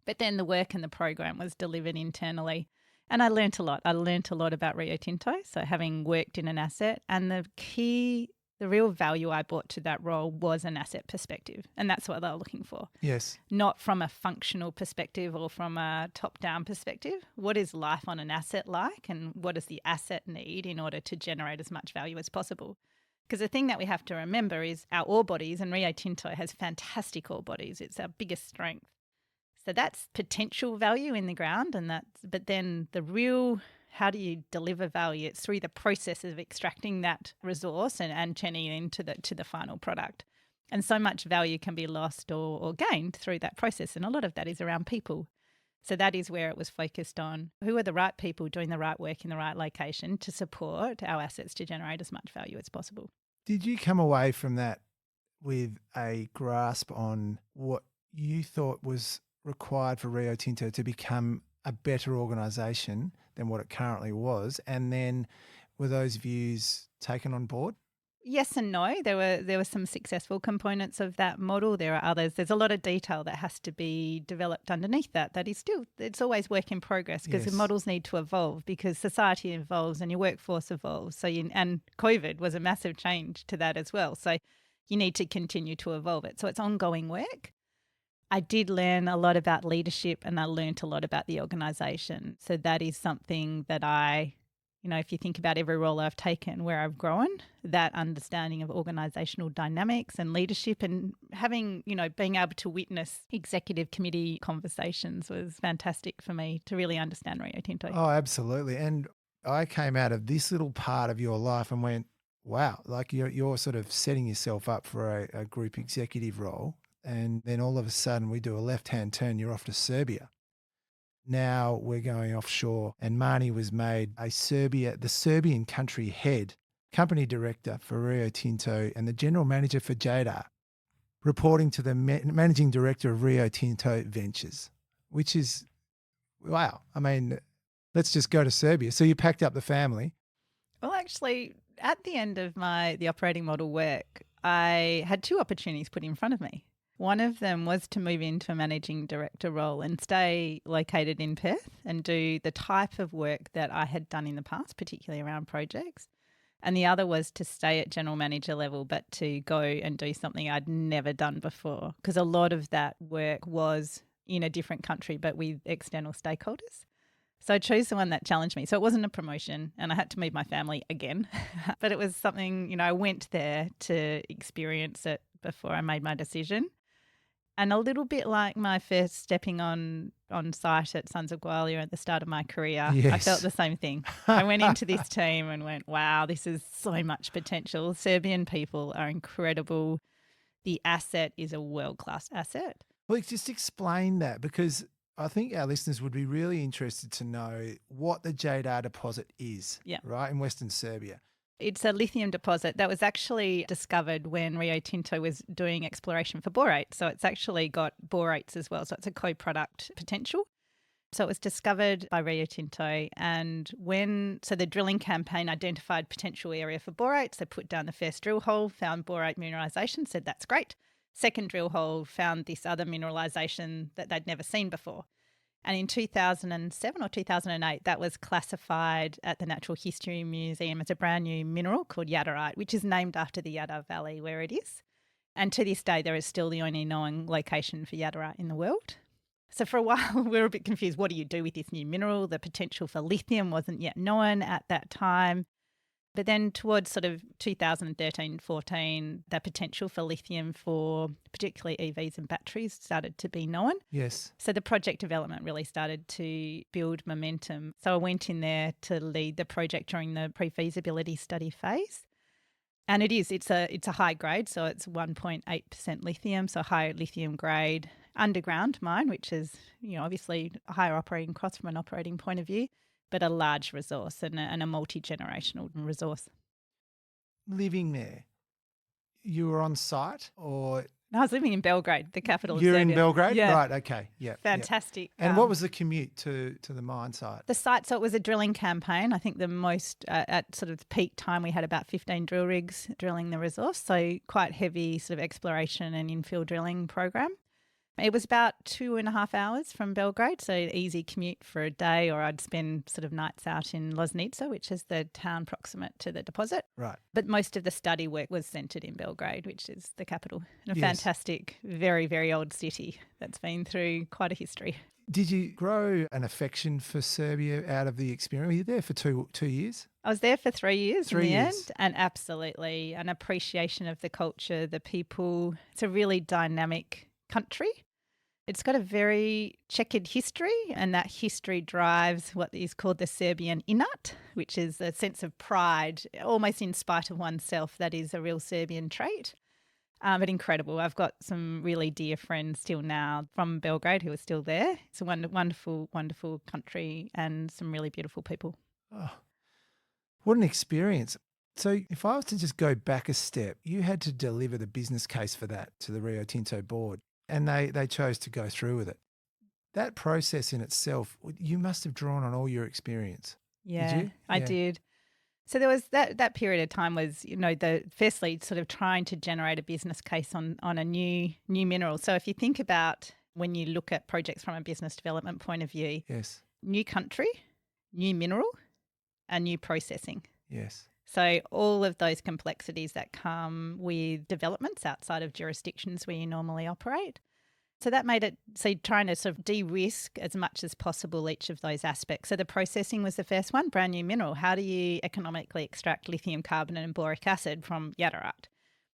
But then the work and the program was delivered internally. And I learnt a lot. I learnt a lot about Rio Tinto. So having worked in an asset, and the real value I brought to that role was an asset perspective. And that's what they were looking for. Yes. Not from a functional perspective or from a top-down perspective. What is life on an asset like, and what does the asset need in order to generate as much value as possible? Because the thing that we have to remember is our ore bodies, and Rio Tinto has fantastic ore bodies. It's our biggest strength. So that's potential value in the ground, but then the real, how do you deliver value? It's through the process of extracting that resource and turning it into the final product. And so much value can be lost or gained through that process, and a lot of that is around people. So that is where it was focused on who are the right people doing the right work in the right location to support our assets to generate as much value as possible. Did you come away from that with a grasp on what you thought was required for Rio Tinto to become a better organisation than what it currently was? And then were those views taken on board? Yes and no. There were some successful components of that model. There are others. There's a lot of detail that has to be developed underneath that. That is still, it's always work in progress because the models need to evolve because society evolves and your workforce evolves. And COVID was a massive change to that as well. So you need to continue to evolve it. So it's ongoing work. I did learn a lot about leadership and I learned a lot about the organisation. So that is something that if you think about every role I've taken where I've grown, that understanding of organisational dynamics and leadership and having, being able to witness executive committee conversations was fantastic for me to really understand Rio Tinto. Oh, absolutely. And I came out of this little part of your life and went, wow, like you're sort of setting yourself up for a group executive role. And then all of a sudden we do a left-hand turn, you're off to Serbia. Now we're going offshore and Marnie was made the Serbian country head company director for Rio Tinto and the general manager for Jadar, reporting to the managing director of Rio Tinto Ventures, which is, wow. I mean, let's just go to Serbia. So you packed up the family. Well, actually, at the end of the operating model work, I had two opportunities put in front of me. One of them was to move into a managing director role and stay located in Perth and do the type of work that I had done in the past, particularly around projects. And the other was to stay at general manager level, but to go and do something I'd never done before, because a lot of that work was in a different country, but with external stakeholders. So I chose the one that challenged me. So it wasn't a promotion and I had to meet my family again, but it was something, I went there to experience it before I made my decision. And a little bit like my first stepping on site at Sons of Gwalia at the start of my career, Yes. I felt the same thing. I went into this team and went, wow, this is so much potential. Serbian people are incredible. The asset is a world-class asset. Well, just explain that, because I think our listeners would be really interested to know what the Jadar deposit is, right, in Western Serbia. It's a lithium deposit that was actually discovered when Rio Tinto was doing exploration for borate. So it's actually got borates as well. So it's a co-product potential. So it was discovered by Rio Tinto, and so the drilling campaign identified potential area for borates. They put down the first drill hole, found borate mineralisation, said that's great. Second drill hole found this other mineralisation that they'd never seen before. And in 2007 or 2008, that was classified at the Natural History Museum as a brand new mineral called Jadarite, which is named after the Jadar Valley where it is. And to this day, there is still the only known location for Jadarite in the world. So for a while, we were a bit confused. What do you do with this new mineral? The potential for lithium wasn't yet known at that time. But then towards sort of 2013-14, the potential for lithium for particularly EVs and batteries started to be known. Yes. So the project development really started to build momentum. So I went in there to lead the project during the pre-feasibility study phase. And it's a high grade, so it's 1.8% lithium, so high lithium grade underground mine, which is, obviously a higher operating cost from an operating point of view, but a large resource and a multi-generational resource. Living there, you were on site or? No, I was living in Belgrade, the capital of You're Serbia. in Belgrade? Yeah. Right, okay. Yeah. Fantastic. Yeah. And what was the commute to the mine site? The site, so it was a drilling campaign. I think the most, at sort of peak time, we had about 15 drill rigs drilling the resource, so quite heavy sort of exploration and infill drilling program. It was about 2.5 hours from Belgrade, so easy commute for a day, or I'd spend sort of nights out in Loznica, which is the town proximate to the deposit. Right. But most of the study work was centred in Belgrade, which is the capital. And a fantastic, very, very old city that's been through quite a history. Did you grow an affection for Serbia out of the experience? Were you there for two years? I was there for 3 years in the years. end, and absolutely an appreciation of the culture, the people. It's a really dynamic country. It's got a very checkered history, and that history drives what is called the Serbian inat, which is a sense of pride, almost in spite of oneself. That is a real Serbian trait. But incredible. I've got some really dear friends still now from Belgrade who are still there. It's a wonderful, wonderful country and some really beautiful people. Oh, what an experience. So if I was to just go back a step, you had to deliver the business case for that to the Rio Tinto board, and they chose to go through with it. That process in itself, you must have drawn on all your experience. Yeah, Did you? I did. So there was that period of time was, firstly sort of trying to generate a business case on a new mineral. So if you think about when you look at projects from a business development point of view, Yes. new country, new mineral, and new processing. Yes. So all of those complexities that come with developments outside of jurisdictions where you normally operate. So that made it, trying to sort of de-risk as much as possible each of those aspects. So the processing was the first one, brand new mineral. How do you economically extract lithium carbonate and boric acid from Jadarite?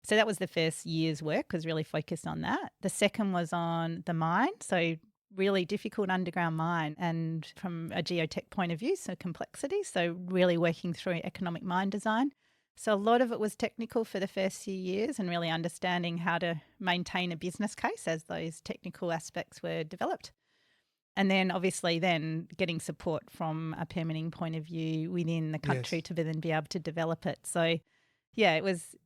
So that was the first year's work, was really focused on that. The second was on the mine, so really difficult underground mine, and from a geotech point of view, so complexity, so really working through economic mine design. So a lot of it was technical for the first few years and really understanding how to maintain a business case as those technical aspects were developed. And then obviously then getting support from a permitting point of view within the country to then be able to develop it. So yeah,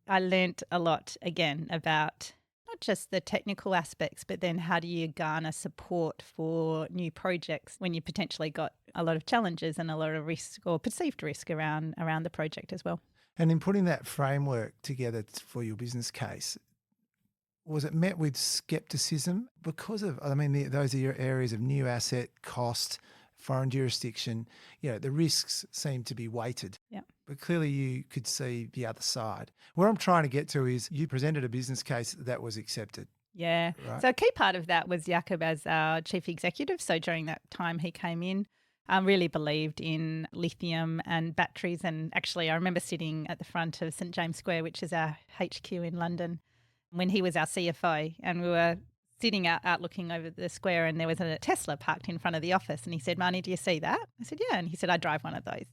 I learnt a lot again about not just the technical aspects, but then how do you garner support for new projects when you potentially got a lot of challenges and a lot of risk or perceived risk around the project as well. And in putting that framework together for your business case, was it met with skepticism because of, those are your areas of new asset, cost, foreign jurisdiction, the risks seem to be weighted. Yeah. But clearly you could see the other side. Where I'm trying to get to is you presented a business case that was accepted. Yeah. Right. So a key part of that was Jakob as our chief executive. So during that time he came in, really believed in lithium and batteries. And actually I remember sitting at the front of St James Square, which is our HQ in London, when he was our CFO, and we were sitting out looking over the square, and there was a Tesla parked in front of the office, and he said, "Marnie, do you see that?" I said, "Yeah." And he said, "I drive one of those."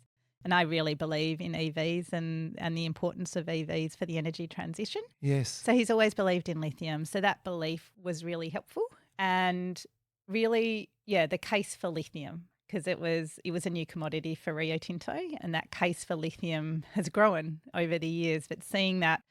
And I really believe in EVs and the importance of EVs for the energy transition. Yes. So he's always believed in lithium. So that belief was really helpful, and really, the case for lithium, because it was a new commodity for Rio Tinto, and that case for lithium has grown over the years. But seeing that,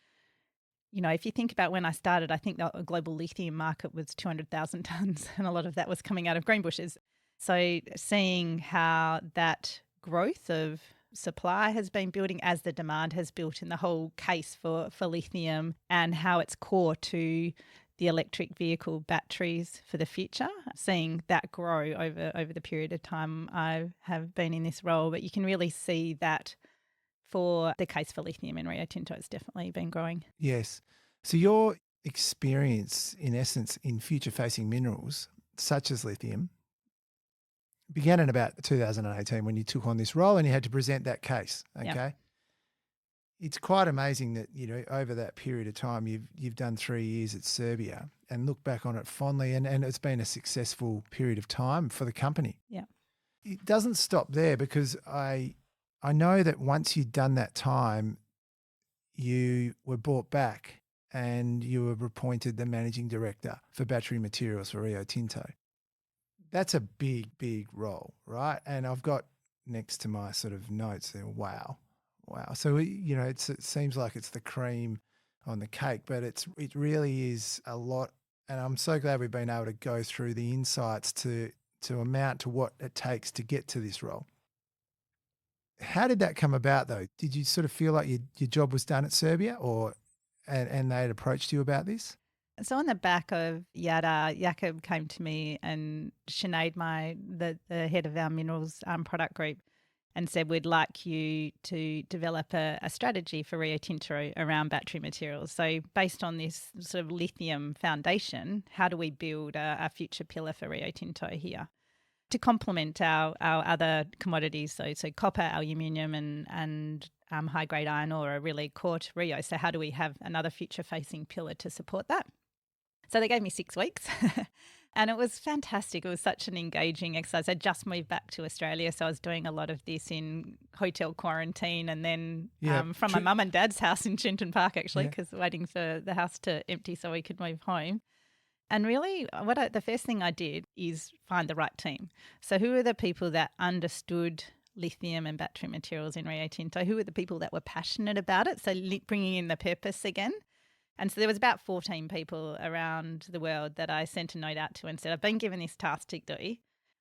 if you think about when I started, I think the global lithium market was 200,000 tonnes, and a lot of that was coming out of Greenbushes. So seeing how that growth of supply has been building as the demand has built, in the whole case for lithium, and how it's core to the electric vehicle batteries for the future, seeing that grow over the period of time I have been in this role. But you can really see that for the case for lithium in Rio Tinto, it's definitely been growing. Yes. So your experience, in essence, in future-facing minerals, such as lithium, began in about 2018 when you took on this role and you had to present that case, okay? Yep. It's quite amazing that, over that period of time, you've done 3 years at Serbia and look back on it fondly, and it's been a successful period of time for the company. Yeah. It doesn't stop there, because I know that once you'd done that time, you were brought back and you were appointed the managing director for battery materials for Rio Tinto. That's a big, big role, right? And I've got next to my sort of notes there, wow. So, it seems like it's the cream on the cake, but it really is a lot. And I'm so glad we've been able to go through the insights to amount to what it takes to get to this role. How did that come about, though? Did you sort of feel like your job was done at Serbia, and they had approached you about this? So on the back of Jadar, Jakob came to me, and Sinead, the head of our minerals product group, and said, "We'd like you to develop a strategy for Rio Tinto around battery materials. So based on this sort of lithium foundation, how do we build a future pillar for Rio Tinto here to complement our other commodities?" So copper, aluminium and high-grade iron ore are really core to Rio. So how do we have another future-facing pillar to support that? So they gave me 6 weeks and it was fantastic. It was such an engaging exercise. I just moved back to Australia, so I was doing a lot of this in hotel quarantine, and then from my mum and dad's house in Shenton Park, actually, because waiting for the house to empty so we could move home. And really the first thing I did is find the right team. So who are the people that understood lithium and battery materials in Rio Tinto? Who were the people that were passionate about it? So bringing in the purpose again. And so there was about 14 people around the world that I sent a note out to and said, "I've been given this task to do.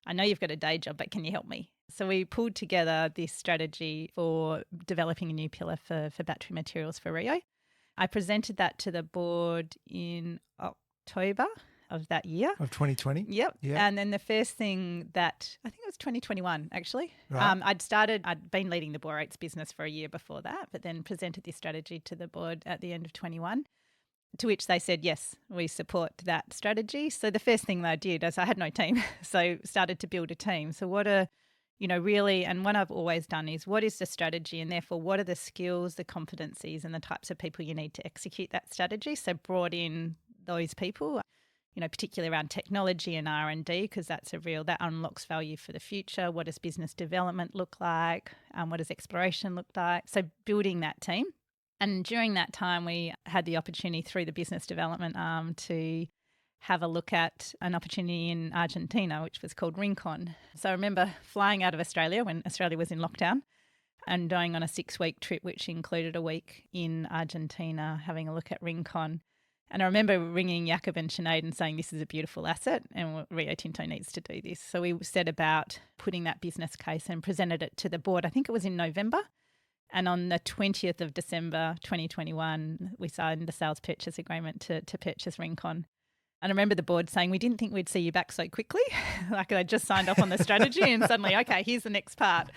I know you've got a day job, but can you help me?" So we pulled together this strategy for developing a new pillar for battery materials for Rio. I presented that to the board in October of that year. Of 2020? Yep. And then the first thing that, I think it was 2021 actually, right. I'd been leading the borates business for a year before that, but then presented this strategy to the board at the end of 21. To which they said, yes, we support that strategy. So the first thing that I did is I had no team, so started to build a team. So really, and what I've always done is, what is the strategy, and therefore what are the skills, the competencies and the types of people you need to execute that strategy? So brought in those people, particularly around technology and R&D, because that unlocks value for the future. What does business development look like? What does exploration look like? So building that team. And during that time, we had the opportunity through the business development arm to have a look at an opportunity in Argentina, which was called Rincon. So I remember flying out of Australia when Australia was in lockdown and going on a 6-week trip, which included a week in Argentina, having a look at Rincon. And I remember ringing Jakob and Sinead and saying, this is a beautiful asset and Rio Tinto needs to do this. So we set about putting that business case and presented it to the board. I think it was in November. And on the 20th of December 2021, we signed the sales purchase agreement to purchase Rincon. And I remember the board saying, we didn't think we'd see you back so quickly. Like they just signed off on the strategy and suddenly, okay, here's the next part.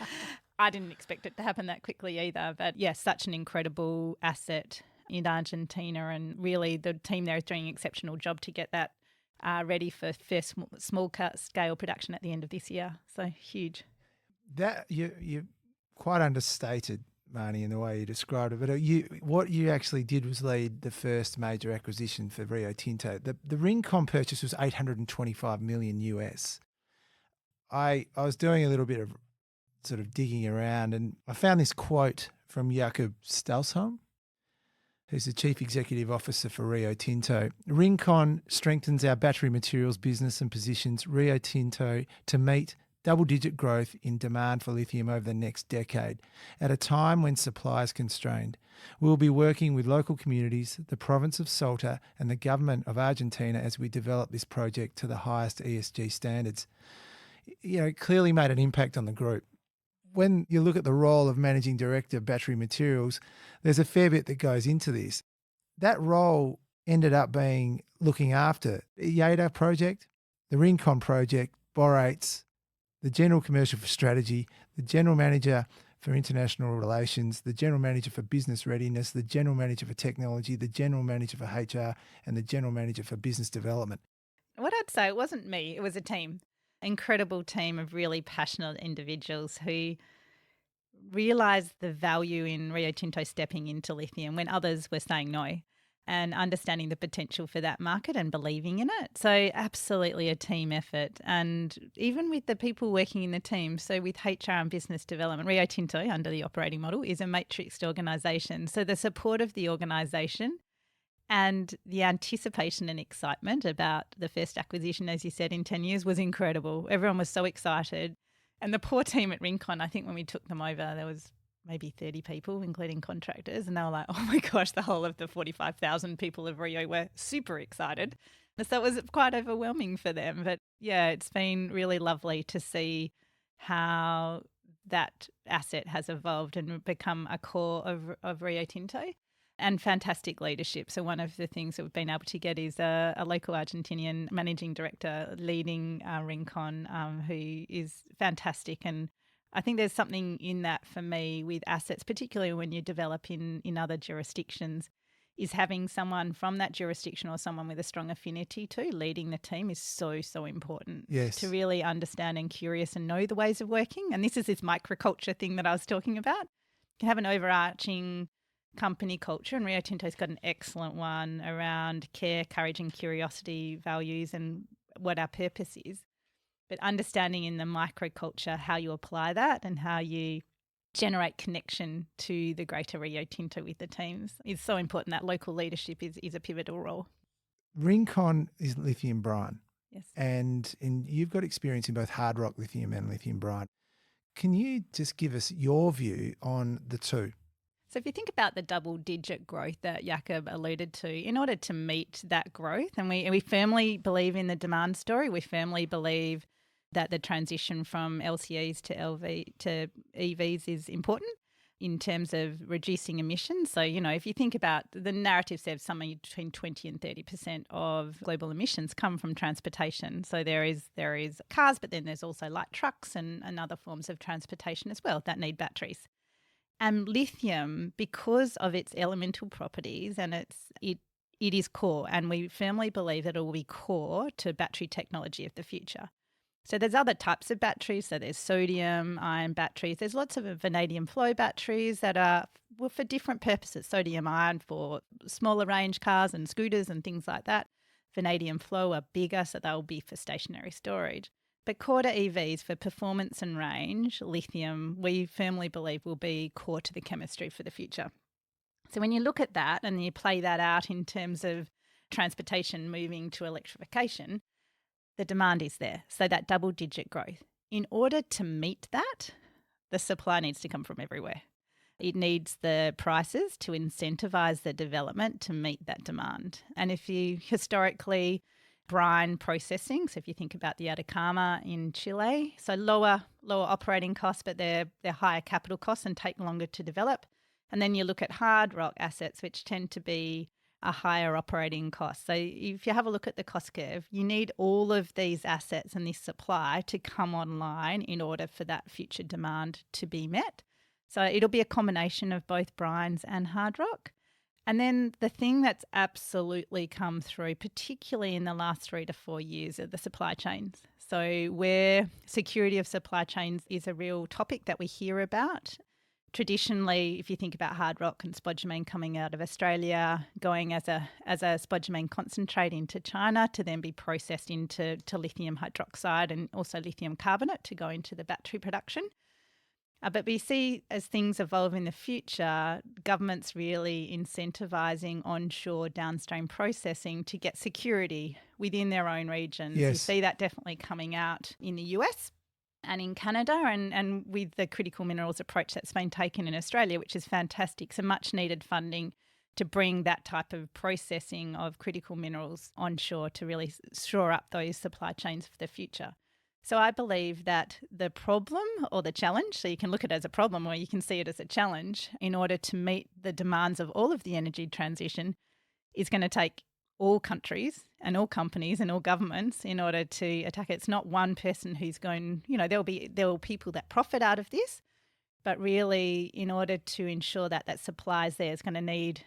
I didn't expect it to happen that quickly either. But yes, such an incredible asset in Argentina, and really the team there is doing an exceptional job to get that ready for first small scale production at the end of this year. So huge. That you quite understated, Marnie, in the way you described it. But what you actually did was lead the first major acquisition for Rio Tinto. The Rincon purchase was $825 million US. I was doing a little bit of sort of digging around, and I found this quote from Jakob Stalsholm, who's the Chief Executive Officer for Rio Tinto. Rincon strengthens our battery materials business and positions Rio Tinto to meet double-digit growth in demand for lithium over the next decade, at a time when supply is constrained. We'll be working with local communities, the province of Salta and the government of Argentina as we develop this project to the highest ESG standards. You know, it clearly made an impact on the group. When you look at the role of Managing Director of Battery Materials, there's a fair bit that goes into this. That role ended up being looking after the Jadar project, the Rincon project, borates, the General Commercial for Strategy, the General Manager for International Relations, the General Manager for Business Readiness, the General Manager for Technology, the General Manager for HR, and the General Manager for Business Development. What I'd say, it wasn't me, it was a team. Incredible team of really passionate individuals who realised the value in Rio Tinto stepping into lithium when others were saying no, and understanding the potential for that market and believing in it. So absolutely a team effort. And even with the people working in the team, so with HR and business development, Rio Tinto under the operating model is a matrixed organisation. So the support of the organisation and the anticipation and excitement about the first acquisition, as you said, in 10 years was incredible. Everyone was so excited. And the poor team at Rincon, I think when we took them over, there was maybe 30 people, including contractors. And they were like, oh my gosh, the whole of the 45,000 people of Rio were super excited. So it was quite overwhelming for them. But yeah, it's been really lovely to see how that asset has evolved and become a core of Rio Tinto. And fantastic leadership. So one of the things that we've been able to get is a local Argentinian managing director leading Rincon, who is fantastic. And I think there's something in that for me with assets, particularly when you develop in other jurisdictions, is having someone from that jurisdiction or someone with a strong affinity to leading the team is so, so important. Yes. To really understand and curious and know the ways of working. And this is this microculture thing that I was talking about. You can have an overarching company culture, and Rio Tinto's got an excellent one around care, courage and curiosity values and what our purpose is. But understanding in the microculture how you apply that and how you generate connection to the greater Rio Tinto with the teams is so important. That local leadership is a pivotal role. Rincon is lithium brine. Yes. And you've got experience in both hard rock lithium and lithium brine. Can you just give us your view on the two? So if you think about the double-digit growth that Jakob alluded to, in order to meet that growth, and we firmly believe in the demand story, we firmly believe that the transition from LCEs to EVs is important in terms of reducing emissions. So, you know, if you think about the narrative says somewhere between 20 and 30% of global emissions come from transportation. So there is cars, but then there's also light trucks and other forms of transportation as well that need batteries. And lithium, because of its elemental properties, and it is core, and we firmly believe that it will be core to battery technology of the future. So there's other types of batteries. So there's sodium-ion batteries. There's lots of vanadium flow batteries that are for different purposes. Sodium-ion for smaller range cars and scooters and things like that. Vanadium flow are bigger, so they'll be for stationary storage. But core to EVs for performance and range, lithium, we firmly believe will be core to the chemistry for the future. So when you look at that and you play that out in terms of transportation moving to electrification, the demand is there. So that double-digit growth. In order to meet that, the supply needs to come from everywhere. It needs the prices to incentivise the development to meet that demand. And if you historically brine processing, so if you think about the Atacama in Chile, so lower operating costs, but they're higher capital costs and take longer to develop. And then you look at hard rock assets, which tend to be a higher operating cost. So if you have a look at the cost curve, you need all of these assets and this supply to come online in order for that future demand to be met. So it'll be a combination of both brines and hard rock. And then the thing that's absolutely come through, particularly in the last 3 to 4 years, are the supply chains. So where security of supply chains is a real topic that we hear about. Traditionally, if you think about hard rock and spodumene coming out of Australia, going as a spodumene concentrate into China to then be processed into lithium hydroxide and also lithium carbonate to go into the battery production. But we see as things evolve in the future, governments really incentivising onshore downstream processing to get security within their own regions. Yes. You see that definitely coming out in the US and in Canada and with the critical minerals approach that's been taken in Australia, which is fantastic. So much needed funding to bring that type of processing of critical minerals onshore to really shore up those supply chains for the future. So I believe that the problem or the challenge, so you can look at it as a problem or you can see it as a challenge, in order to meet the demands of all of the energy transition is going to take all countries and all companies and all governments in order to attack it. It's not one person who's going, there will be people that profit out of this, but really in order to ensure that that supply is there, it's going to need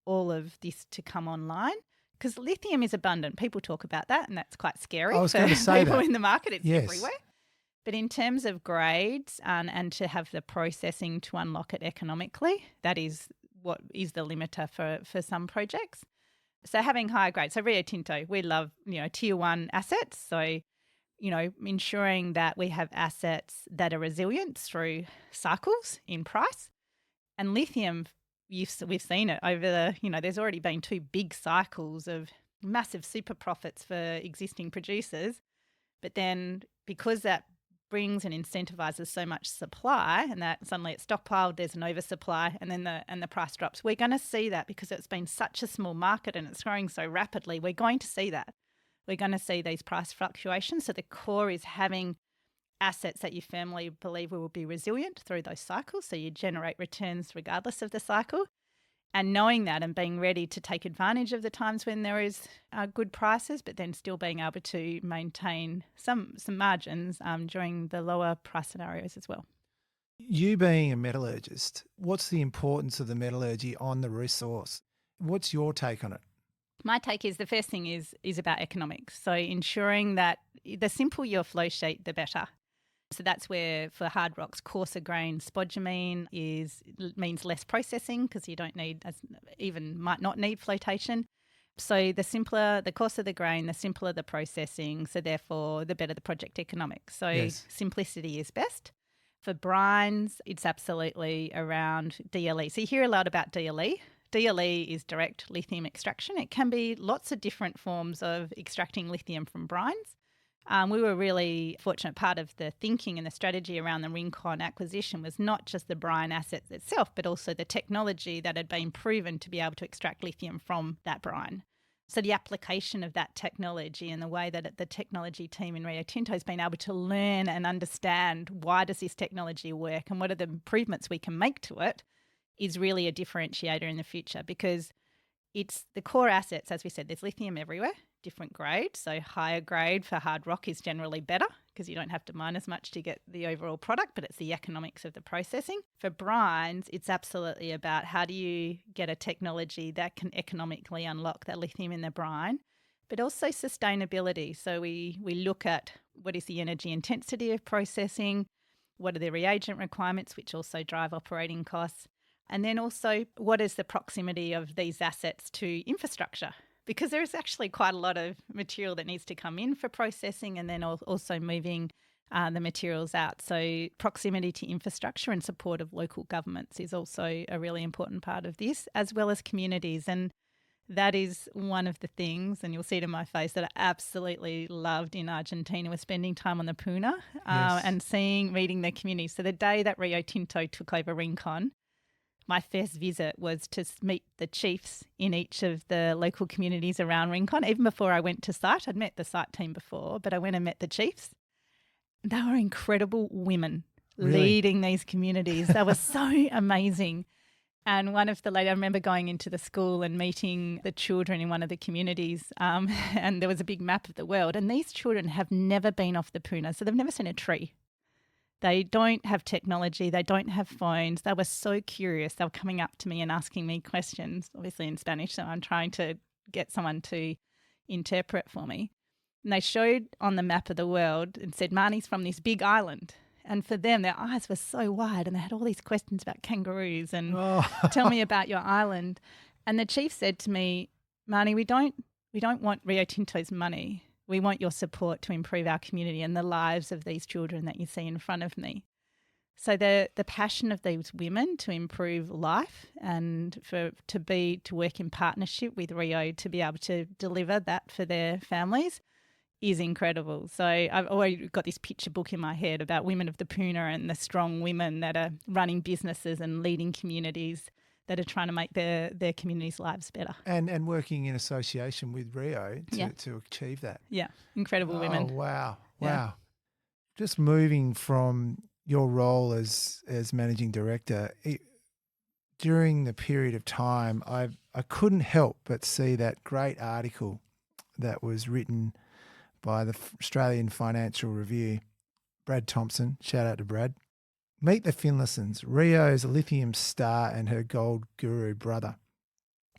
all of this to come online. Because lithium is abundant. People talk about that, and that's quite scary for people in the market. It's everywhere. But in terms of grades and to have the processing to unlock it economically, that is what is the limiter for some projects. So having higher grades. So Rio Tinto, we love, tier one assets. So, ensuring that we have assets that are resilient through cycles in price. And lithium, we've seen it over there's already been 2 big cycles of massive super profits for existing producers. But then because that brings and incentivizes so much supply and that suddenly it's stockpiled, there's an oversupply and then the price drops. We're going to see that because it's been such a small market and it's growing so rapidly. We're going to see that. We're going to see these price fluctuations. So the core is having assets that you firmly believe will be resilient through those cycles, so you generate returns regardless of the cycle, and knowing that and being ready to take advantage of the times when there is good prices, but then still being able to maintain some margins during the lower price scenarios as well. You being a metallurgist, what's the importance of the metallurgy on the resource? What's your take on it? My take is the first thing is about economics. So ensuring that the simpler your flow sheet, the better. So that's where for hard rocks, coarser grain spodumene means less processing because you don't need, might not need flotation. So the coarser the grain, the simpler the processing. So therefore, the better the project economics. So Simplicity is best. For brines, it's absolutely around DLE. So you hear a lot about DLE. DLE is direct lithium extraction. It can be lots of different forms of extracting lithium from brines. We were really fortunate. Part of the thinking and the strategy around the Rincon acquisition was not just the brine assets itself, but also the technology that had been proven to be able to extract lithium from that brine. So the application of that technology and the way that the technology team in Rio Tinto has been able to learn and understand why does this technology work and what are the improvements we can make to it is really a differentiator in the future, because it's the core assets. As we said, there's lithium everywhere, different grades. So higher grade for hard rock is generally better because you don't have to mine as much to get the overall product, but it's the economics of the processing. For brines, it's absolutely about how do you get a technology that can economically unlock that lithium in the brine, but also sustainability. So we look at what is the energy intensity of processing, what are the reagent requirements, which also drive operating costs, and then also what is the proximity of these assets to infrastructure, because there is actually quite a lot of material that needs to come in for processing and then also moving the materials out. So proximity to infrastructure and support of local governments is also a really important part of this, as well as communities. And That is one of the things, and you'll see it in my face, that I absolutely loved in Argentina was spending time on the Puna and meeting the community. So the day that Rio Tinto took over Rincon, my first visit was to meet the chiefs in each of the local communities around Rincon. Even before I went to site, I'd met the site team before, but I went and met the chiefs. They were incredible women leading these communities. They were so amazing. And one of the ladies, I remember going into the school and meeting the children in one of the communities, and there was a big map of the world. And these children have never been off the Puna, so they've never seen a tree. They don't have technology. They don't have phones. They were so curious. They were coming up to me and asking me questions, obviously in Spanish, so I'm trying to get someone to interpret for me. And they showed on the map of the world and said, Marnie's from this big island. And for them, their eyes were so wide and they had all these questions about kangaroos and tell me about your island. And the chief said to me, Marnie, we don't want Rio Tinto's money. We want your support to improve our community and the lives of these children that you see in front of me. So the passion of these women to improve life and to work in partnership with Rio to be able to deliver that for their families is incredible. So I've already got this picture book in my head about women of the Puna and the strong women that are running businesses and leading communities that are trying to make their communities' lives better. And working in association with Rio to achieve that. Yeah, incredible women. Oh, wow. Yeah. Wow. Just moving from your role as managing director, during the period of time, I couldn't help but see that great article that was written by the Australian Financial Review, Brad Thompson, shout out to Brad. Meet the Finlaysons, Rio's lithium star and her gold guru brother.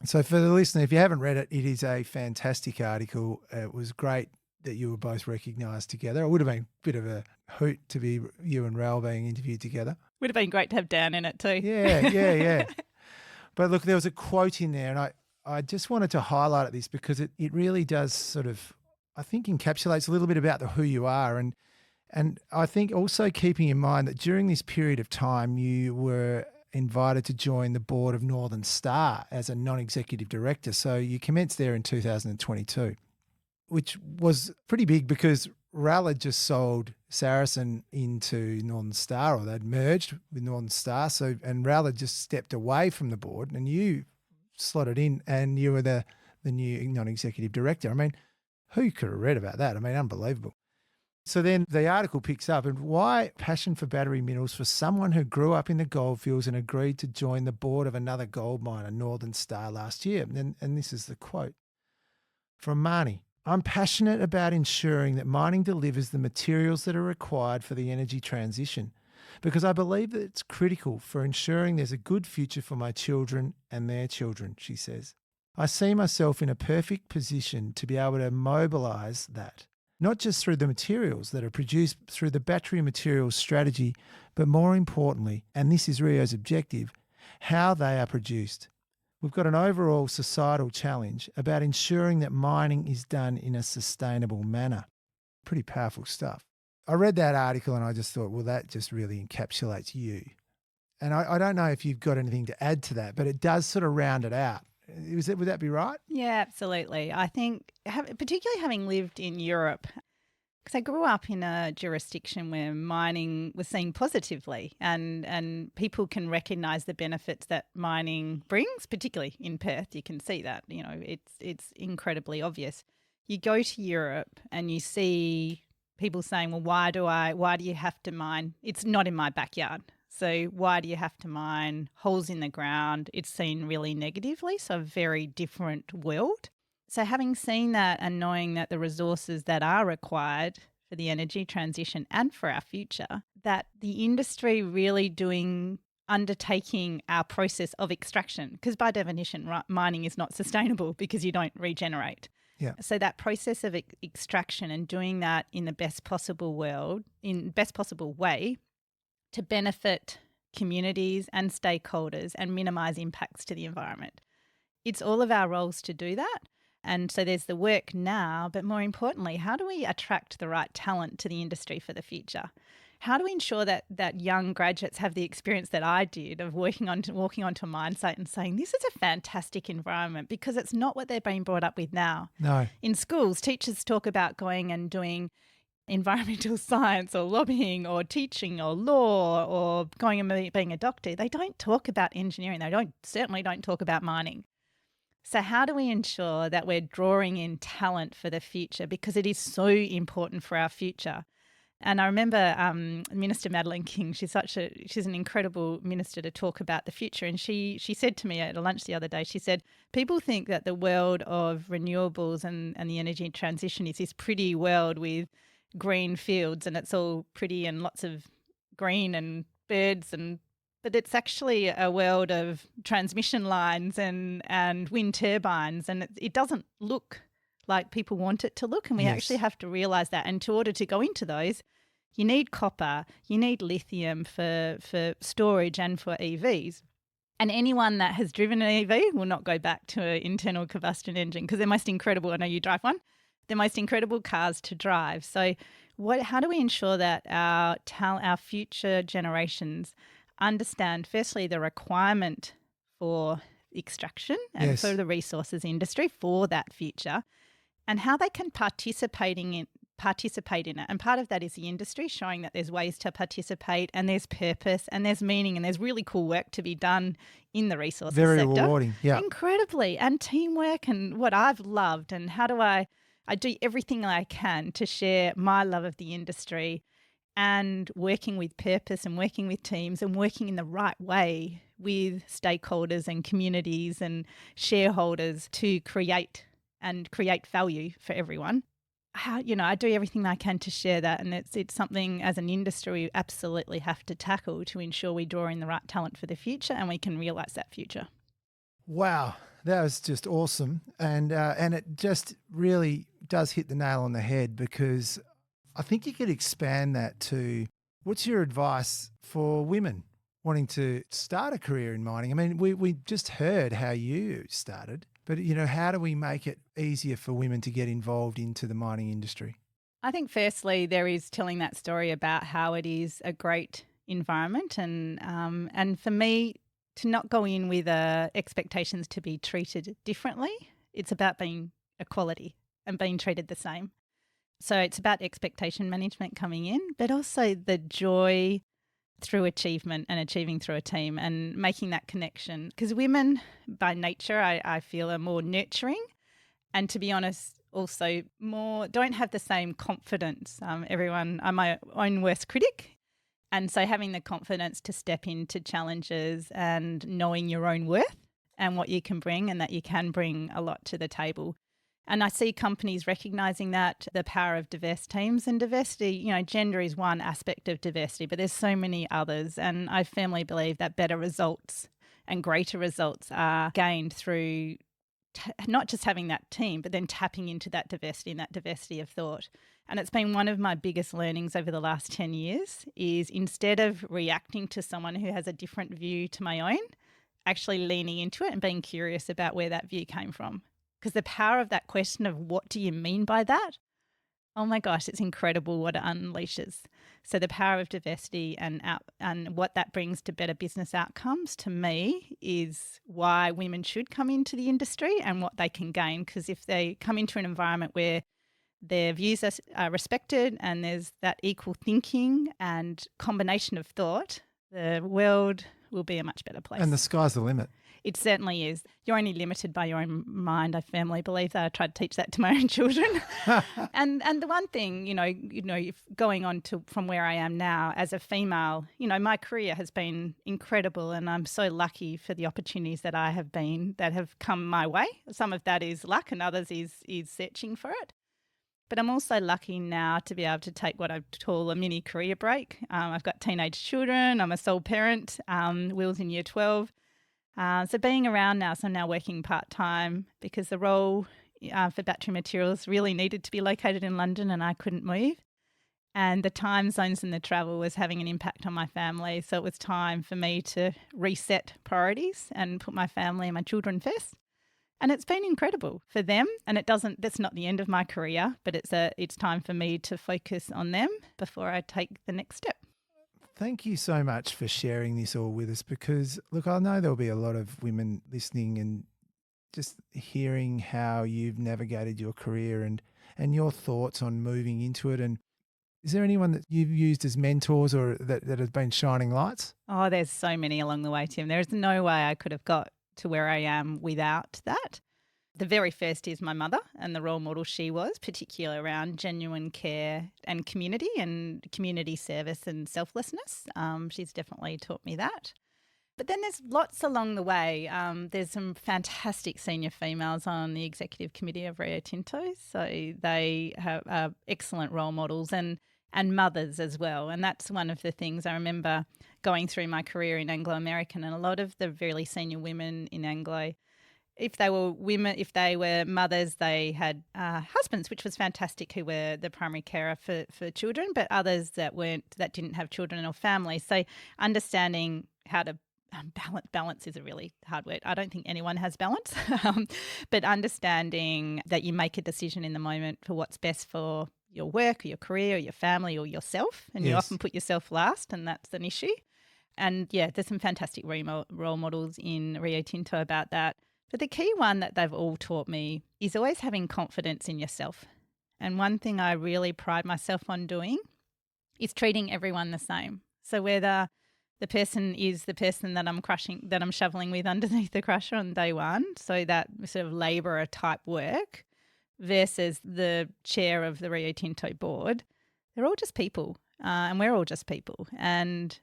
So for the listener, if you haven't read it, it is a fantastic article. It was great that you were both recognised together. It would have been a bit of a hoot to be you and Ral being interviewed together. Would have been great to have Dan in it too. Yeah. But look, there was a quote in there and I just wanted to highlight this because it really does sort of, I think, encapsulates a little bit about who you are. And I think also keeping in mind that during this period of time, you were invited to join the board of Northern Star as a non-executive director. So you commenced there in 2022, which was pretty big because Ral had just sold Saracen into Northern Star, or they'd merged with Northern Star. And Ral had just stepped away from the board and you slotted in and you were the new non-executive director. I mean, who could have read about that? I mean, unbelievable. So then the article picks up, and why passion for battery minerals for someone who grew up in the goldfields and agreed to join the board of another gold miner, Northern Star, last year. And this is the quote from Marnie. I'm passionate about ensuring that mining delivers the materials that are required for the energy transition because I believe that it's critical for ensuring there's a good future for my children and their children, she says. I see myself in a perfect position to be able to mobilise that, not just through the materials that are produced through the battery materials strategy, but more importantly, and this is Rio's objective, how they are produced. We've got an overall societal challenge about ensuring that mining is done in a sustainable manner. Pretty powerful stuff. I read that article and I just thought, well, that just really encapsulates you. And I don't know if you've got anything to add to that, but it does sort of round it out. Would that be right? Yeah, absolutely. I think, particularly having lived in Europe, because I grew up in a jurisdiction where mining was seen positively and people can recognise the benefits that mining brings, particularly in Perth. You can see that, it's incredibly obvious. You go to Europe and you see people saying, well, why do you have to mine? It's not in my backyard. So why do you have to mine holes in the ground? It's seen really negatively, so a very different world. So having seen that and knowing that the resources that are required for the energy transition and for our future, that the industry really undertaking our process of extraction, because by definition, mining is not sustainable because you don't regenerate. Yeah. So that process of extraction and doing that in the best possible way to benefit communities and stakeholders and minimise impacts to the environment. It's all of our roles to do that. And so there's the work now, but more importantly, how do we attract the right talent to the industry for the future? how do we ensure that young graduates have the experience that I did of walking onto a mine site and saying, this is a fantastic environment, because it's not what they're being brought up with now. No. In schools, teachers talk about going and doing environmental science or lobbying or teaching or law or going and being a doctor. They don't talk about engineering. They certainly don't talk about mining. So how do we ensure that we're drawing in talent for the future? Because it is so important for our future. And I remember Minister Madeleine King, she's an incredible minister to talk about the future. And she said to me at a lunch the other day, she said, people think that the world of renewables and the energy transition is this pretty world with green fields and it's all pretty and lots of green and birds, but it's actually a world of transmission lines and wind turbines, and it doesn't look like people want it to look, and we actually have to realise that. And in order to go into those, you need copper, you need lithium for storage and for EVs. And anyone that has driven an EV will not go back to an internal combustion engine, because they're most incredible. I know you drive one. They're most incredible cars to drive. So how do we ensure that our future generations understand, firstly, the requirement for extraction and for the resources industry for that future, and how they can participate in it. And part of that is the industry showing that there's ways to participate, and there's purpose and there's meaning and there's really cool work to be done in the resources sector. Very rewarding, yeah. Incredibly. And teamwork, and what I've loved, and how do I do everything I can to share my love of the industry and working with purpose and working with teams and working in the right way with stakeholders and communities and shareholders to create value for everyone. I do everything I can to share that, and it's something as an industry we absolutely have to tackle to ensure we draw in the right talent for the future and we can realise that future. Wow, that was just awesome, and it just really does hit the nail on the head, because I think you could expand that to, what's your advice for women wanting to start a career in mining? I mean, we just heard how you started, but, how do we make it easier for women to get involved into the mining industry? I think firstly there is telling that story about how it is a great environment, and for me, to not go in with expectations to be treated differently. It's about being equality and being treated the same. So it's about expectation management coming in, but also the joy through achievement and achieving through a team and making that connection. Because women by nature, I feel, are more nurturing, and to be honest, also don't have the same confidence. I'm my own worst critic. And so having the confidence to step into challenges and knowing your own worth and what you can bring, and that you can bring a lot to the table. And I see companies recognising that, the power of diverse teams, and diversity, gender is one aspect of diversity, but there's so many others. And I firmly believe that better results and greater results are gained through not just having that team, but then tapping into that diversity and that diversity of thought. And it's been one of my biggest learnings over the last 10 years is, instead of reacting to someone who has a different view to my own, actually leaning into it and being curious about where that view came from. Because the power of that question of what do you mean by that? Oh my gosh, it's incredible what it unleashes. So the power of diversity and what that brings to better business outcomes, to me, is why women should come into the industry and what they can gain. Because if they come into an environment where their views are respected and there's that equal thinking and combination of thought, the world will be a much better place. And the sky's the limit. It certainly is. You're only limited by your own mind. I firmly believe that. I try to teach that to my own children. and the one thing, if going on to from where I am now as a female, my career has been incredible, and I'm so lucky for the opportunities that have come my way. Some of that is luck, and others is searching for it. But I'm also lucky now to be able to take what I call a mini career break. I've got teenage children. I'm a sole parent. Will's in year 12. So being around now, so I'm now working part-time because the role for battery materials really needed to be located in London and I couldn't move. And the time zones and the travel was having an impact on my family. So it was time for me to reset priorities and put my family and my children first. And it's been incredible for them. And that's not the end of my career, but it's time for me to focus on them before I take the next step. Thank you so much for sharing this all with us because, look, I know there'll be a lot of women listening and just hearing how you've navigated your career and your thoughts on moving into it. And is there anyone that you've used as mentors or that have been shining lights? Oh, there's so many along the way, Tim. There's no way I could have got to where I am without that. The very first is my mother and the role model she was, particularly around genuine care and community service and selflessness. She's definitely taught me that. But then there's lots along the way. There's some fantastic senior females on the executive committee of Rio Tinto. So they have excellent role models and mothers as well. And that's one of the things I remember going through my career in Anglo-American, and a lot of the really senior women in Anglo, if they were mothers, they had husbands, which was fantastic, who were the primary carer for children, but others that didn't have children or families. So understanding how to balance is a really hard word. I don't think anyone has balance, but understanding that you make a decision in the moment for what's best for your work or your career or your family or yourself, and you often put yourself last, and that's an issue. And yeah, there's some fantastic role models in Rio Tinto about that. But the key one that they've all taught me is always having confidence in yourself. And one thing I really pride myself on doing is treating everyone the same. So whether the person is the person that I'm shoveling with underneath the crusher on day one, so that sort of labourer type work, versus the chair of the Rio Tinto board, they're all just people, and we're all just people. And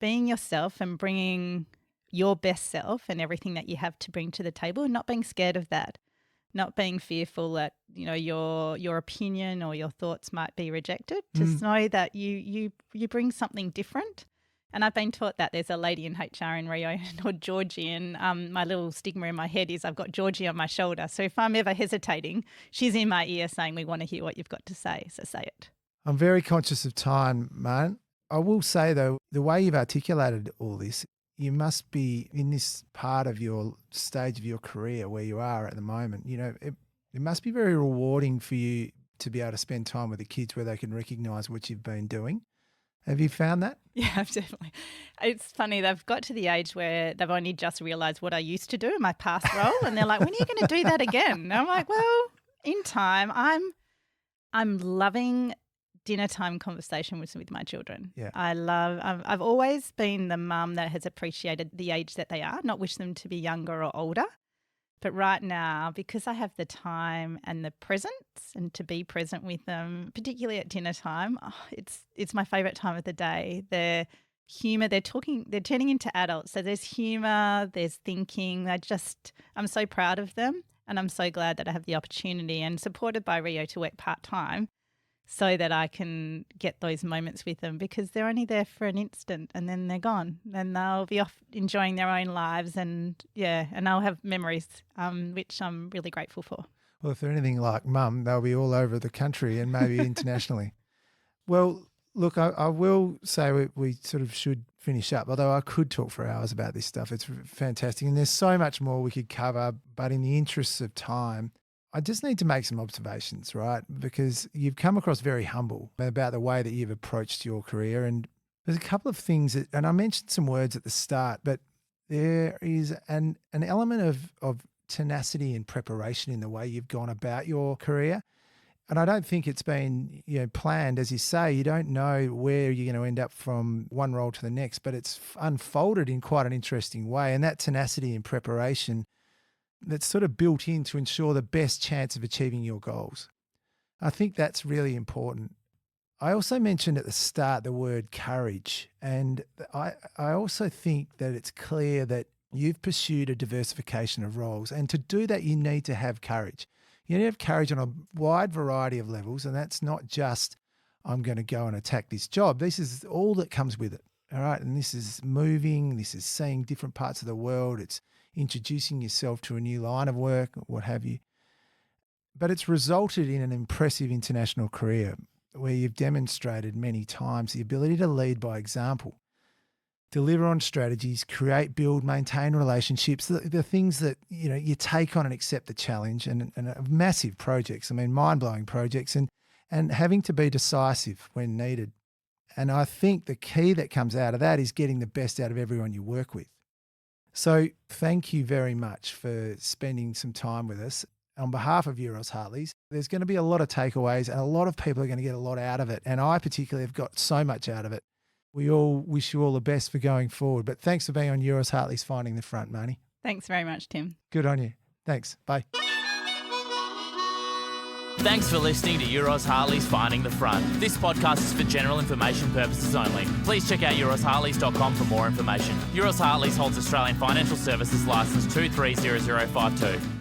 being yourself and bringing your best self and everything that you have to bring to the table, and not being scared of that, not being fearful that your opinion or your thoughts might be rejected. Just know that you bring something different. And I've been taught that there's a lady in HR in Rio called Georgie, and my little stigma in my head is I've got Georgie on my shoulder. So if I'm ever hesitating, she's in my ear saying, we want to hear what you've got to say, so say it. I'm very conscious of time, Marn. I will say, though, the way you've articulated all this, you must be in this part of your stage of your career where you are at the moment. It must be very rewarding for you to be able to spend time with the kids where they can recognise what you've been doing. Have you found that? Yeah, definitely. It's funny, they've got to the age where they've only just realised what I used to do in my past role, and they're like, when are you going to do that again? And I'm like, well, in time. I'm loving dinner time conversation with my children. Yeah. I've always been the mum that has appreciated the age that they are, not wish them to be younger or older. But right now, because I have the time and the presence and to be present with them, particularly at dinner time, it's my favourite time of the day. Their humour, they're turning into adults. So there's humour, there's thinking. I'm so proud of them, and I'm so glad that I have the opportunity and supported by Rio to work part-time so that I can get those moments with them, because they're only there for an instant and then they're gone, and they'll be off enjoying their own lives, and I'll have memories, which I'm really grateful for. Well, if they're anything like Mum, they'll be all over the country and maybe internationally. Well, look, I will say we sort of should finish up, although I could talk for hours about this stuff. It's fantastic, and there's so much more we could cover, but in the interests of time, I just need to make some observations, right? Because you've come across very humble about the way that you've approached your career. And there's a couple of things and I mentioned some words at the start, but there is an element of tenacity and preparation in the way you've gone about your career. And I don't think it's been planned. As you say, you don't know where you're going to end up from one role to the next, but it's unfolded in quite an interesting way. And that tenacity and preparation, that's sort of built in to ensure the best chance of achieving your goals. I think that's really important. I also mentioned at the start the word courage, and I also think that it's clear that you've pursued a diversification of roles, and to do that you need to have courage. You need to have courage on a wide variety of levels, and that's not just I'm going to go and attack this job. This is all that comes with it, all right? And this is moving, this is seeing different parts of the world, it's introducing yourself to a new line of work, what have you. But it's resulted in an impressive international career where you've demonstrated many times the ability to lead by example, deliver on strategies, create, build, maintain relationships, the things that you take on and accept the challenge, and massive projects, mind-blowing projects, and having to be decisive when needed. And I think the key that comes out of that is getting the best out of everyone you work with. So thank you very much for spending some time with us. On behalf of Euros Hartleys, there's going to be a lot of takeaways and a lot of people are going to get a lot out of it. And I particularly have got so much out of it. We all wish you all the best for going forward. But thanks for being on Euros Hartleys Finding the Front, Marnie. Thanks very much, Tim. Good on you. Thanks. Bye. Thanks for listening to Euros Hartleys Finding the Front. This podcast is for general information purposes only. Please check out euroshartleys.com for more information. Euros Hartleys holds Australian Financial Services Licence 230052.